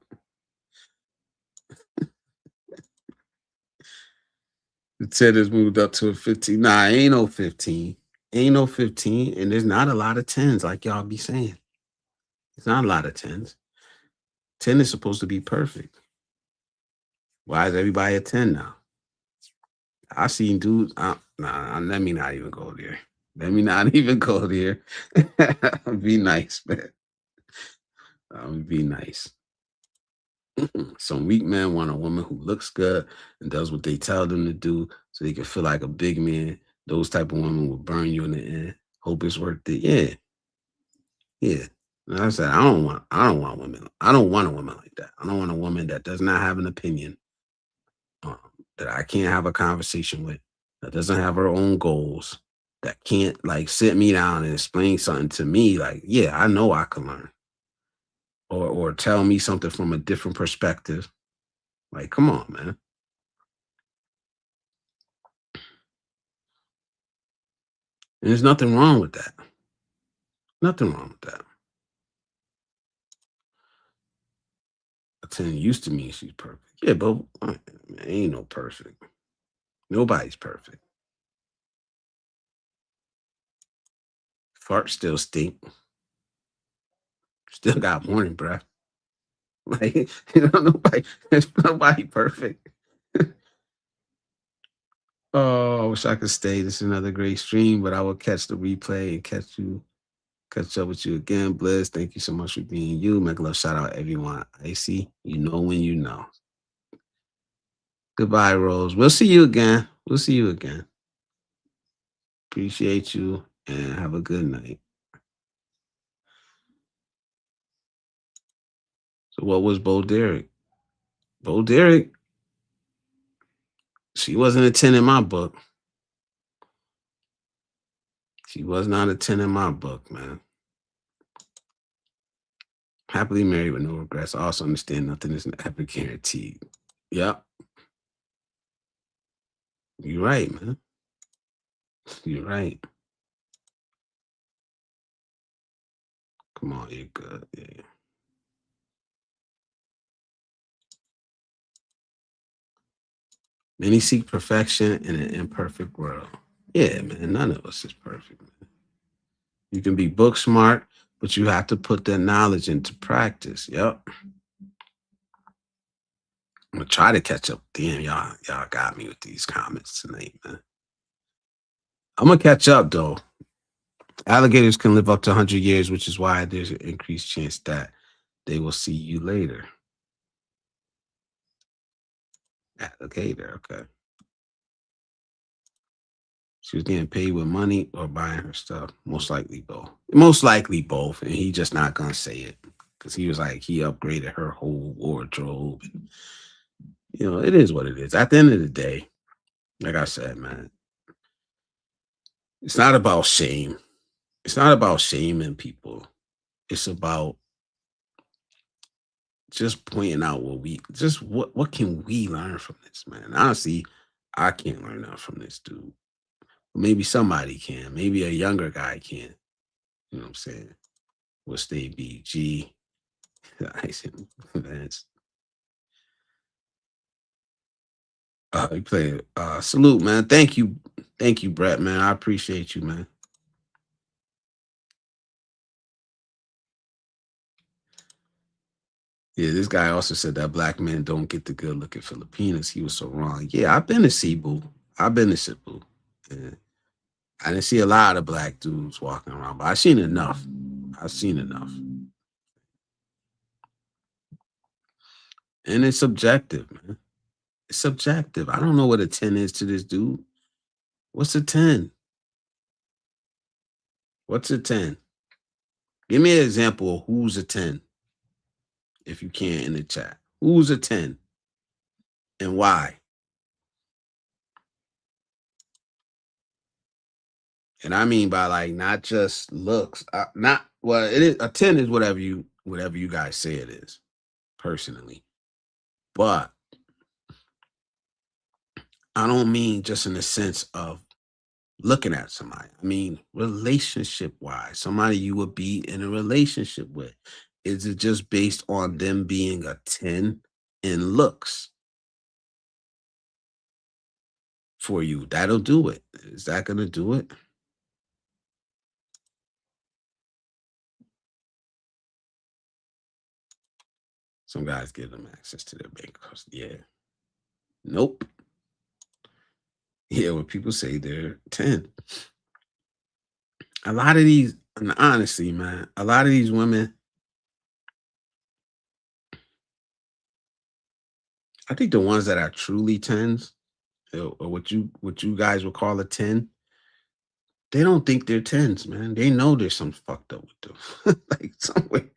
The tennis moved up to a 15. Nah, ain't no 15. Ain't no 15. And there's not a lot of 10s like y'all be saying. It's not a lot of 10s. 10 is supposed to be perfect. Why is everybody a 10 now? I seen dudes. Nah, let me not even go there. Let me not even go there. Be nice, man. Be nice. Some weak men want a woman who looks good and does what they tell them to do so they can feel like a big man. Those type of women will burn you in the end. Hope it's worth it. Yeah. Yeah. Like I said, I don't want women. I don't want a woman like that. I don't want a woman that does not have an opinion, that I can't have a conversation with, that doesn't have her own goals, that can't like sit me down and explain something to me. Like, yeah, I know I can learn. Or tell me something from a different perspective. Like, come on, man. And there's nothing wrong with that. Nothing wrong with that. A 10 used to mean she's perfect. Yeah, but ain't no perfect. Nobody's perfect. Farts still stink. Still got morning breath. Like, nobody perfect. Oh, I wish I could stay. This is another great stream, but I will catch the replay and catch up with you again. Bliss, thank you so much for being you. Make a love shout out everyone. Icy, you know when you know. Goodbye, Rose. We'll see you again. We'll see you again. Appreciate you and have a good night. So what was Bo Derek? Bo Derek, she wasn't a 10 in my book. She was not a 10 in my book, man. Happily married with no regrets. I also understand nothing is ever guaranteed. Yep. You're right, man. You're right. Come on, you're good. Yeah. Many seek perfection in an imperfect world. Yeah, man. None of us is perfect, man. You can be book smart, but you have to put that knowledge into practice. Yep. I'm gonna try to catch up. Damn, y'all got me with these comments tonight, man. I'm gonna catch up though. Alligators can live up to 100 years, which is why there's an increased chance that they will see you later. Alligator, okay. She was getting paid with money or buying her stuff. Most likely both. Most likely both. And he just not gonna say it. Because he was like, he upgraded her whole wardrobe. And, you know, it is what it is. At the end of the day, like I said, man, it's not about shame. It's not about shaming people. It's about just pointing out what can we learn from this, man. Honestly, I can't learn nothing from this dude. Maybe somebody can. Maybe a younger guy can. You know what I'm saying? What's they be? G. Vance. You play salute, man. Thank you. Thank you, Brett, man. I appreciate you, man. Yeah, this guy also said that black men don't get the good look at Filipinas. He was so wrong. Yeah, I've been to Cebu. I've been to Cebu. And I didn't see a lot of black dudes walking around, but I've seen enough. I've seen enough. And it's subjective, man. It's subjective. I don't know what a 10 is to this dude. What's a 10? What's a 10? Give me an example of who's a 10. If you can in the chat. Who's a 10? And why? And I mean by like not just looks. Not well, it is a 10 is whatever you guys say it is, personally. But I don't mean just in the sense of looking at somebody. I mean, relationship wise, somebody you would be in a relationship with. Is it just based on them being a 10 in looks for you? That'll do it. Is that going to do it? Some guys give them access to their bank accounts. Yeah. Nope. Yeah, when people say they're 10. A lot of these, and honestly, man, a lot of these women, I think the ones that are truly 10s, or what you guys would call a 10, they don't think they're 10s, man. They know there's something fucked up with them. Like somewhere.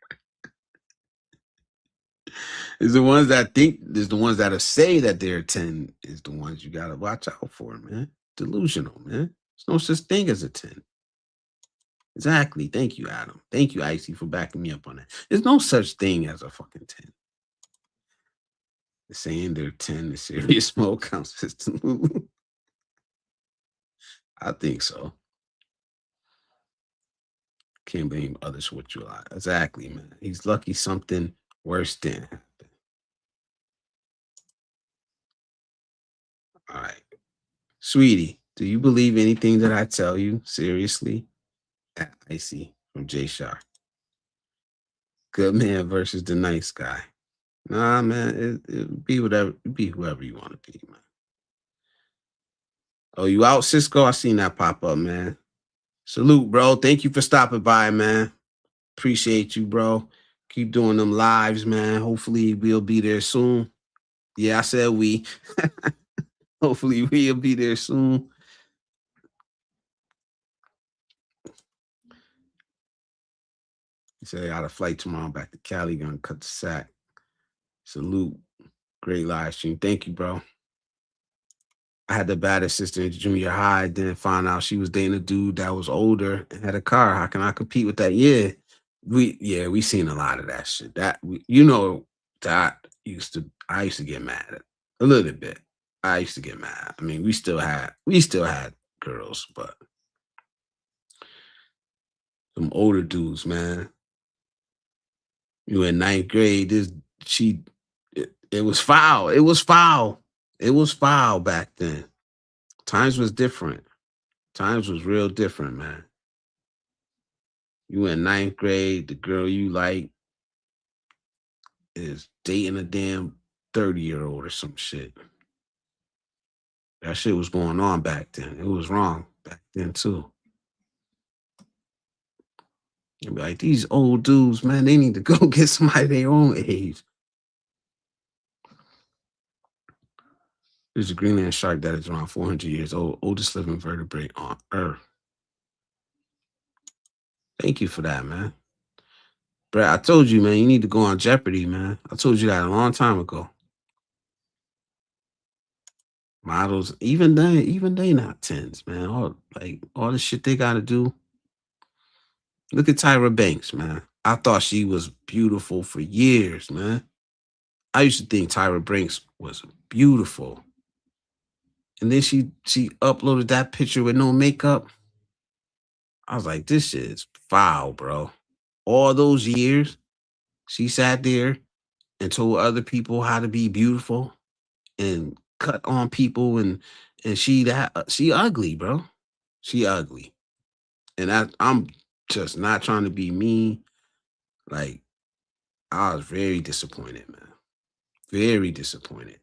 It's the ones that think, there's the ones that say that they're 10 is the ones you gotta watch out for, man. Delusional, man. There's no such thing as a 10. Exactly. Thank you, Adam. Thank you, Icy, for backing me up on that. There's no such thing as a fucking 10. Saying they're 10 is serious mode counts as to move. I think so. Can't blame others for what you are. Exactly, man. He's lucky something worse didn't happen. All right. Sweetie, do you believe anything that I tell you? Seriously? Icy from J Shar. Good man versus the nice guy. Nah, man, it be whatever, be whoever you want to be, man. Oh, you out, Cisco? I seen that pop up, man. Salute, bro. Thank you for stopping by, man. Appreciate you, bro. Keep doing them lives, man. Hopefully we'll be there soon. Yeah, I said we. Hopefully we'll be there soon. He said I got a flight tomorrow back to Cali. Gonna cut the sack. Salute. Great live stream. Thank you, bro. I had the baddest sister in junior high, then found out she was dating a dude that was older and had a car. How can I compete with that? Yeah. We seen a lot of that shit. That that I used to get mad at a little bit. I used to get mad. I mean, we still had girls, but some older dudes, man. You in ninth grade, it was foul. It was foul. It was foul back then. Times was different. Times was real different, man. You in ninth grade, the girl you like is dating a damn 30-year-old or some shit. That shit was going on back then. It was wrong back then too. You'd be like, these old dudes, man, they need to go get somebody their own age. There's a Greenland shark that is around 400 years old, oldest living vertebrate on Earth. Thank you for that, man. Brad, I told you, man, you need to go on Jeopardy, man. I told you that a long time ago. Models, even they not 10s, man. All the shit they gotta do. Look at Tyra Banks, man. I thought she was beautiful for years, man. I used to think Tyra Banks was beautiful. And then she uploaded that picture with no makeup. I was like, this shit is foul, bro. All those years, she sat there and told other people how to be beautiful and cut on people and she ugly, bro. She ugly. And I'm just not trying to be mean. Like, I was very disappointed, man. Very disappointed.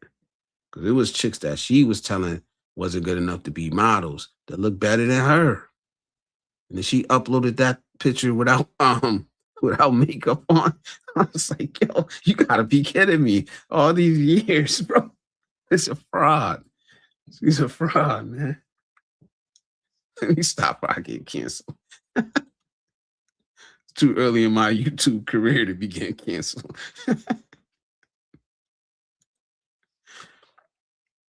Because it was chicks that she was telling wasn't good enough to be models that look better than her. And then she uploaded that picture without makeup on. I was like, yo, you gotta be kidding me. All these years, bro. It's a fraud. She's a fraud, man. Let me stop or I get canceled. It's too early in my YouTube career to be getting canceled.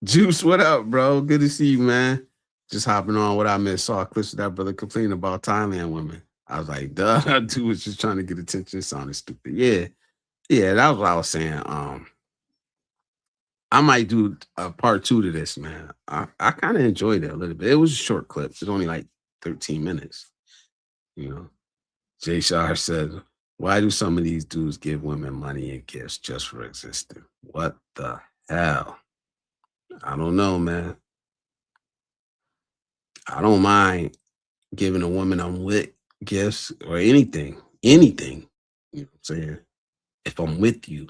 Juice, what up, bro? Good to see you, man. Just hopping on what I missed. Saw clips of that brother complaining about Thailand women. I was like, duh, that dude was just trying to get attention. It sounded stupid. Yeah, that was what I was saying. I might do a part 2 to this, man. I kind of enjoyed it a little bit. It was a short clip. It's only like 13 minutes. You know, Jay Shah said, why do some of these dudes give women money and gifts just for existing? What the hell? I don't know, man. I don't mind giving a woman I'm with gifts or anything. You know what I'm saying? If I'm with you.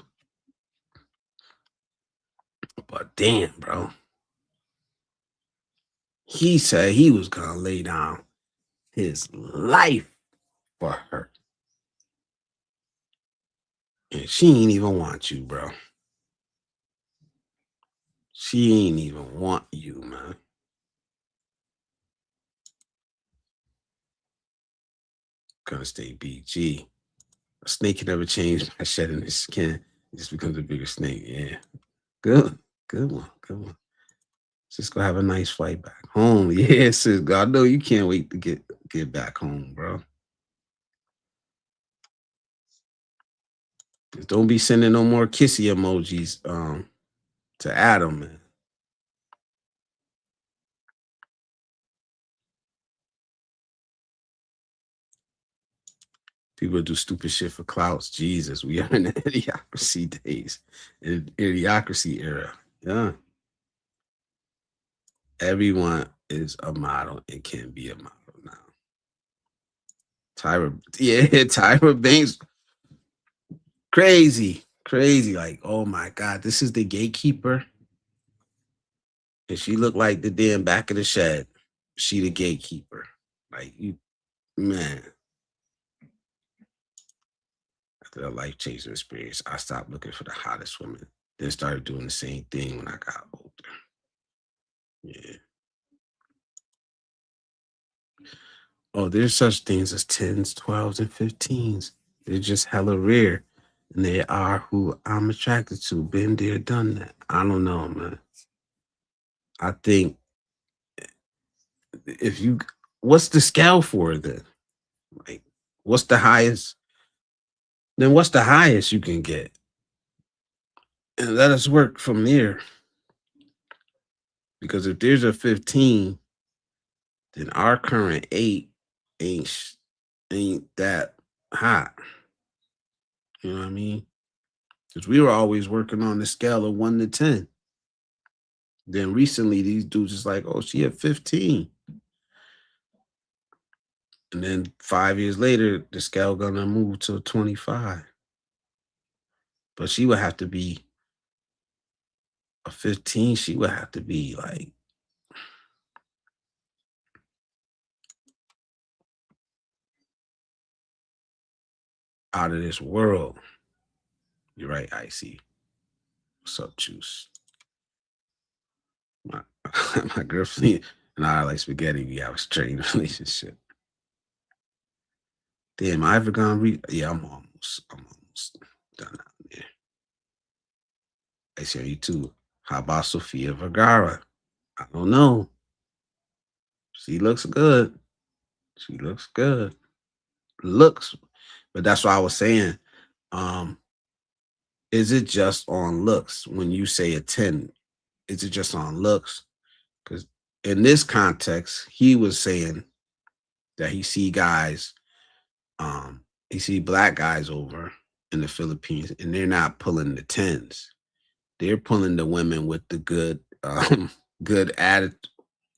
But damn, bro. He said he was going to lay down his life for her. And she ain't even want you, bro. She ain't even want you, man. Gonna stay BG. A snake can never change by shedding its skin. It just becomes a bigger snake. Yeah. Good one. Just go have a nice flight back home. Yeah, sis. I know you can't wait to get back home, bro. Just don't be sending no more kissy emojis to Adam, man. People do stupid shit for clouts. Jesus, we are in the idiocracy days, in idiocracy era. Yeah. Everyone is a model and can be a model now. Tyra Banks, crazy. Like, oh my God, this is the gatekeeper. And she looked like the damn back of the shed. She the gatekeeper. Like, you, man. After a life-changing experience, I stopped looking for the hottest women. Then started doing the same thing when I got older. Yeah. Oh, there's such things as 10s, 12s, and 15s. They're just hella rare. and they are who I'm attracted to. Been there, done that. I don't know, man. I think if you, what's the scale for it then? Like, what's the highest? Then what's the highest you can get? And let us work from there. Because if there's a 15, then our current 8 ain't that hot. You know what I mean? Because we were always working on the scale of 1 to 10. Then recently, these dudes is like, oh, she at 15. And then 5 years later, the scale gonna move to 25. But she would have to be a 15. She would have to be like out of this world. You're right, Icy. What's up, Juice? My, my girlfriend and I like spaghetti. We have a strained relationship. Damn, I ever gonna read? Yeah, I'm almost done out there. I see you too. How about Sofia Vergara? I don't know. She looks good. She looks good. Looks, but that's what I was saying. Is it just on looks when you say a 10? Is it just on looks? Because in this context, he was saying that he see guys, he see black guys over in the Philippines, and they're not pulling the 10s. They're pulling the women with the good, good attitude.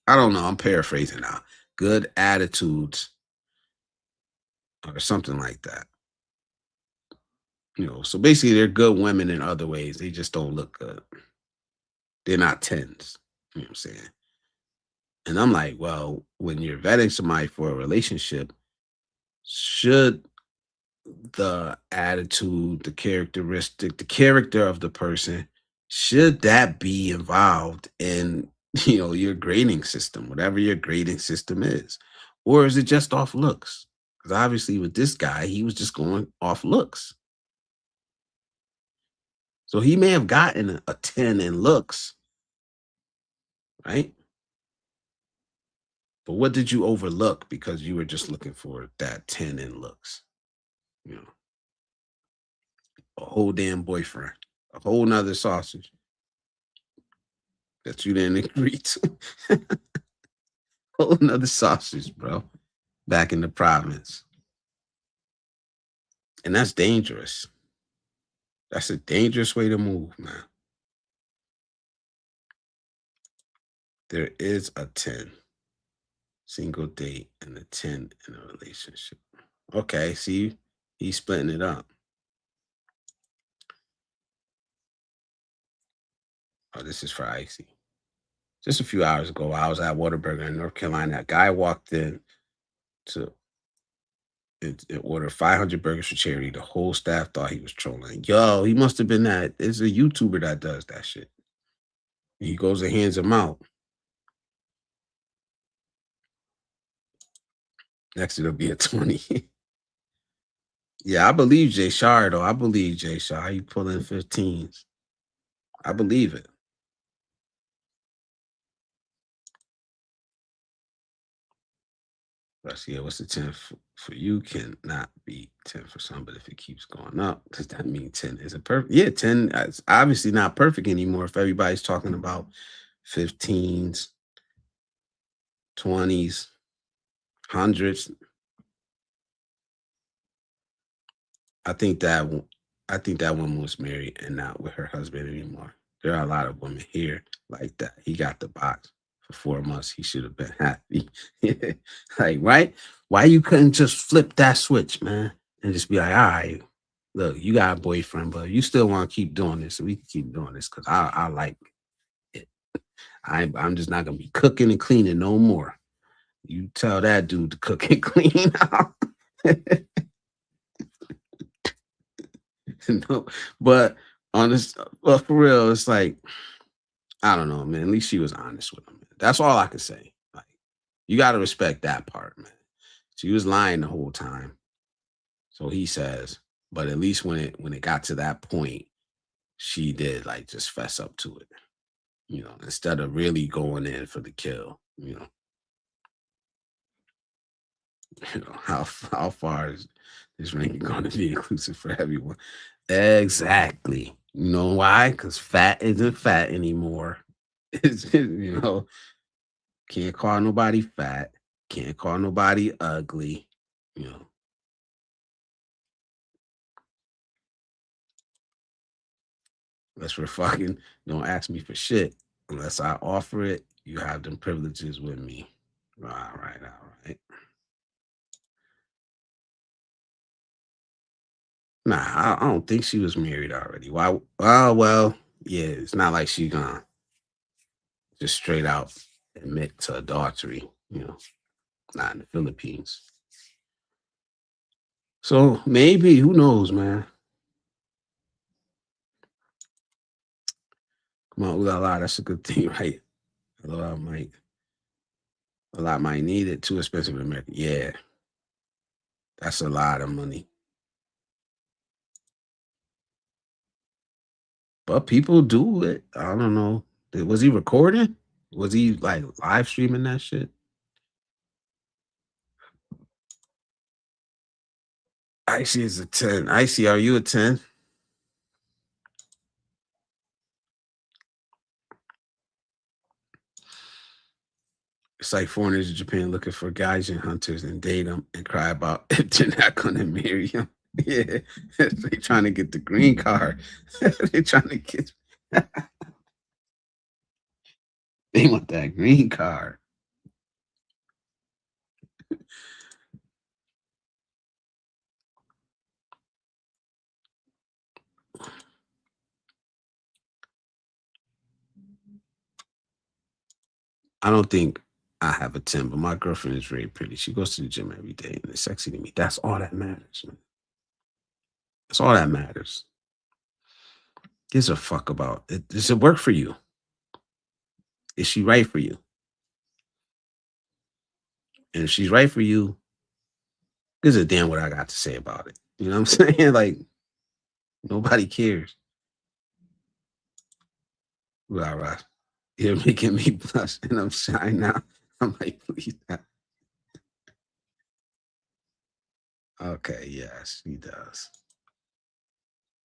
I don't know. I'm paraphrasing now. Good attitudes, or something like that. You know, so basically, they're good women in other ways. They just don't look good. They're not 10s. You know what I'm saying? And I'm like, well, when you're vetting somebody for a relationship, should the attitude, the characteristic, the character of the person, should that be involved in, you know, your grading system, whatever your grading system is? Or is it just off looks? Because obviously with this guy, he was just going off looks. So he may have gotten a 10 in looks, right? But what did you overlook because you were just looking for that 10 in looks? You know, a whole damn boyfriend, a whole nother sausage that you didn't agree to. Whole nother sausage, bro. Back in the province. And that's dangerous. That's a dangerous way to move, man. There is a 10 single date and a 10 in a relationship. Okay, see, he's splitting it up. Oh, this is for Icy. Just a few hours ago, I was at Whataburger in North Carolina. A guy walked in to order 500 burgers for charity. The whole staff thought he was trolling. Yo, he must have been that. It's a YouTuber that does that shit. He goes and hands them out. Next, it'll be a 20. Yeah, I believe Jay Shar, though. I believe Jay Shar. He pulling 15s. I believe it. Let's see. What's the 10 for you? Cannot be 10 for some, but if it keeps going up, does that mean 10 is a perfect? Yeah, 10 is obviously not perfect anymore if everybody's talking about 15s, 20s, 100s. I think that woman was married and not with her husband anymore. There are a lot of women here like that. He got the box for 4 months. He should have been happy. Like, right? Why you couldn't just flip that switch, man, and just be like, all right, look, you got a boyfriend, but you still want to keep doing this, so we can keep doing this because I like it. I'm just not gonna be cooking and cleaning no more. You tell that dude to cook and clean. No, but honest, well, for real, it's like, I don't know, man. At least she was honest with him. Man. That's all I can say. Like, you got to respect that part, man. She was lying the whole time. So he says, But at least when it got to that point, she did like just fess up to it, instead of really going in for the kill. How far is this ranking going to be inclusive for everyone? Exactly. You know why? Because fat isn't fat anymore. Can't call nobody fat. Can't call nobody ugly. Unless we're fucking, don't ask me for shit. Unless I offer it, you have them privileges with me. All right. Nah, I don't think she was married already. Why? Oh, well, yeah, it's not like she gonna just straight out admit to adultery, not in the Philippines. So maybe, who knows, man? Come on, ooh la la, that's a good thing, right? A lot might need it. Too expensive in America. Yeah, that's a lot of money. But people do it. I don't know. Was he recording? Was he like live streaming that shit? Icy is a 10. Icy, are you a 10? It's like foreigners in Japan looking for Gaijin hunters and date them and cry about if they're not going to marry them. Yeah, they trying to get the green card. They trying to get. They want that green card. I don't think I have a 10, but my girlfriend is very pretty. She goes to the gym every day and it's sexy to me. That's all that matters, man. That's all that matters. Gives a fuck about it. Does it work for you? Is she right for you? And if she's right for you, gives a damn what I got to say about it. You know what I'm saying? Like, nobody cares. Right. You're making me blush and I'm shy now. I'm like, please. Okay, yes, he does.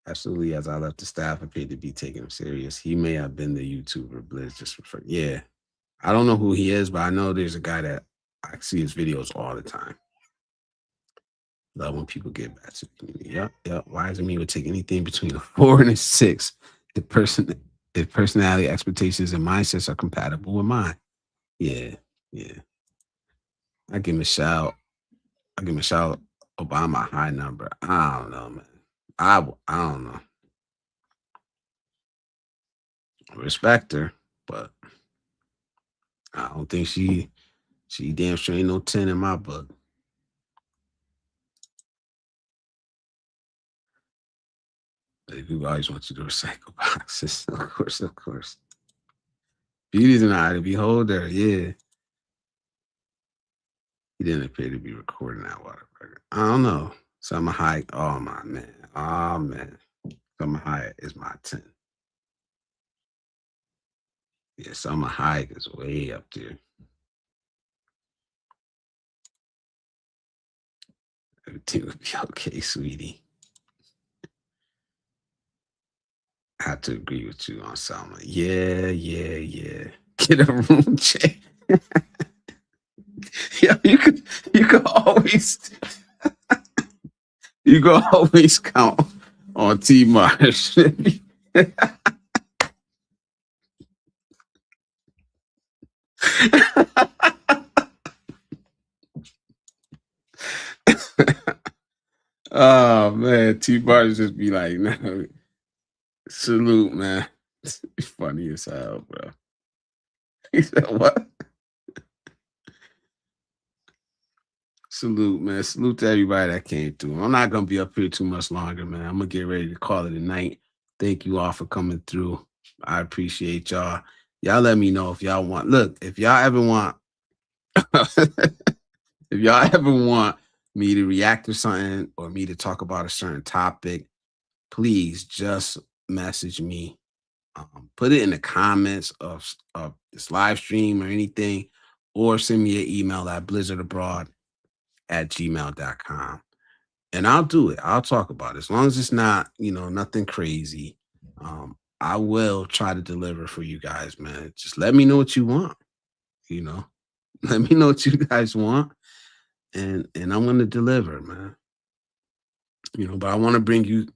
Absolutely, as I left the staff appeared to be taking him serious. He may have been the YouTuber Blizz just referred. Yeah. I don't know who he is, but I know there's a guy that I see his videos all the time. Love when people get back to the community. Yep. Why does it mean would take anything between a 4 and a 6? If personality, expectations, and mindsets are compatible with mine. Yeah. I give Michelle Obama a high number. I don't know, man. I don't know. I respect her, but I don't think she damn sure ain't no 10 in my book. People always want you to recycle boxes. Of course. Beauty's an eye to beholder, yeah. He didn't appear to be recording that waterburger. I don't know. Summer Hayek. Oh my man. Summer Hayek is my 10. Yeah, Summer Hayek is way up there. Everything would be okay, sweetie. I have to agree with you on Selma. Yeah. Get a room check. Yeah, you could always count on T Marsh. Oh man, T Marsh just be like, no, salute, man. It's funny as hell, bro. He said what? Salute, man. Salute to everybody that came through. I'm not gonna be up here too much longer, man. I'm gonna get ready to call it a night. Thank you all for coming through. I appreciate y'all. Y'all let me know if y'all want. Look, if y'all ever want me to react to something or me to talk about a certain topic, please just message me. Put it in the comments of this live stream or anything, or send me an email at blizzardabroad@gmail.com. And I'll do it. I'll talk about it. As long as it's not, nothing crazy. I will try to deliver for you guys, man. Just let me know what you want. Let me know what you guys want. And I'm gonna deliver, man. But I want to bring you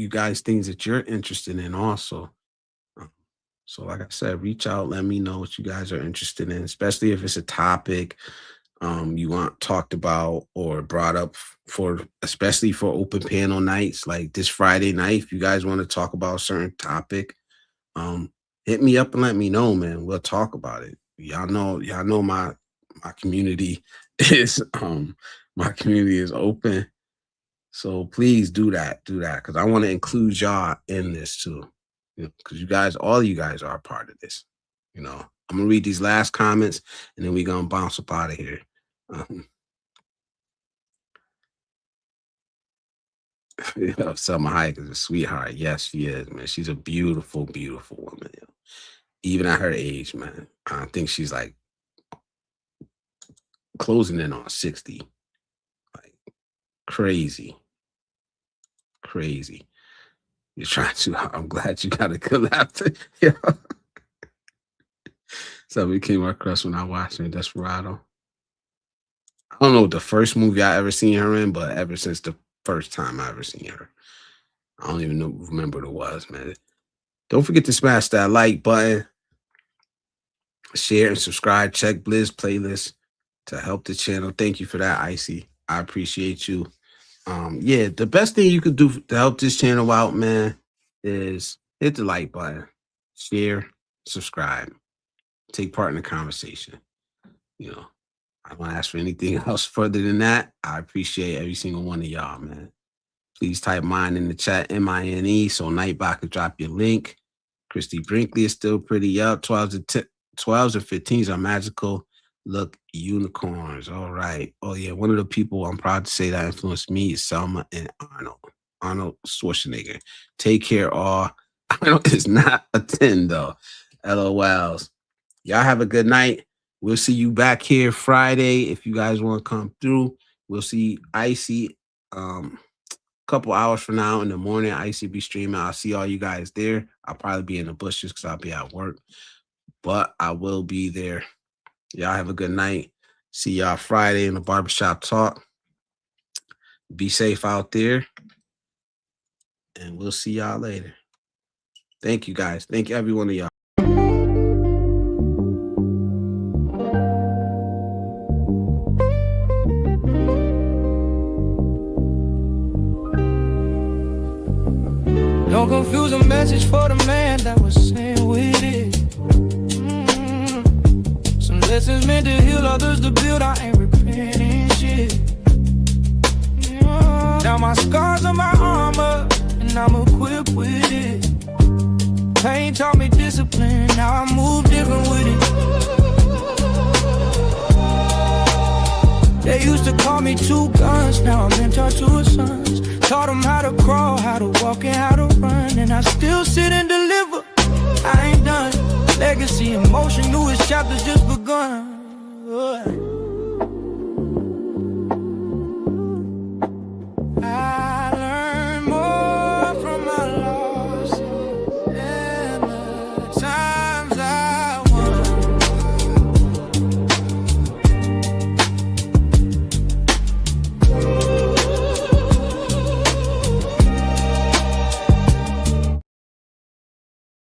guys things that you're interested in also. So like I said, reach out, let me know what you guys are interested in, especially if it's a topic you want talked about or brought up especially for open panel nights, like this Friday night. If you guys want to talk about a certain topic, hit me up and let me know, man. We'll talk about it. Y'all know my community is open. So please do that, because I want to include y'all in this too. Because all you guys are a part of this. I'm gonna read these last comments and then we're gonna bounce up out of here. Selma Hayek is a sweetheart. Yes, she is, man. She's a beautiful, beautiful woman. Even at her age, man. I think she's like closing in on 60. Like crazy. You're trying to. I'm glad you got a good laugh. Yeah. So became my crush when I watched her in Desperado. I don't know the first movie I ever seen her in, but ever since the first time I ever seen her, I don't even remember what it was, man. Don't forget to smash that like button, share and subscribe. Check Blizz playlist to help the channel. Thank you for that, Icy. I appreciate you. Yeah, the best thing you could do to help this channel out, man, is hit the like button, share, subscribe, take part in the conversation. I don't ask for anything else further than that. I appreciate every single one of y'all, man. Please type mine in the chat, MINE, so Nightbot can drop your link. Christy Brinkley is still pretty up. 12s and 15s are magical. Look, unicorns. All right. Oh, yeah. One of the people I'm proud to say that influenced me is Selma and Arnold Schwarzenegger. Take care, all. Arnold is not a 10, though. LOLs. Y'all have a good night. We'll see you back here Friday if you guys want to come through. We'll see Icy a couple hours from now in the morning. Icy be streaming. I'll see all you guys there. I'll probably be in the bushes because I'll be at work, but I will be there. Y'all have a good night. See y'all Friday in the barbershop talk. Be safe out there, and we'll see y'all later. Thank you, guys. Thank you, every one of y'all. Don't confuse a message for the man that was saying with it. Some lessons meant to heal, others to build. I ain't repenting shit. Now my scars are my armor, and I'm equipped with it. Pain taught me discipline, now I move different with it. They used to call me two guns, now I'm mentor to her sons. Taught them how to crawl, how to walk, and how to run. And I still sit and deliver, I ain't done. Legacy in motion, newest chapters just begun.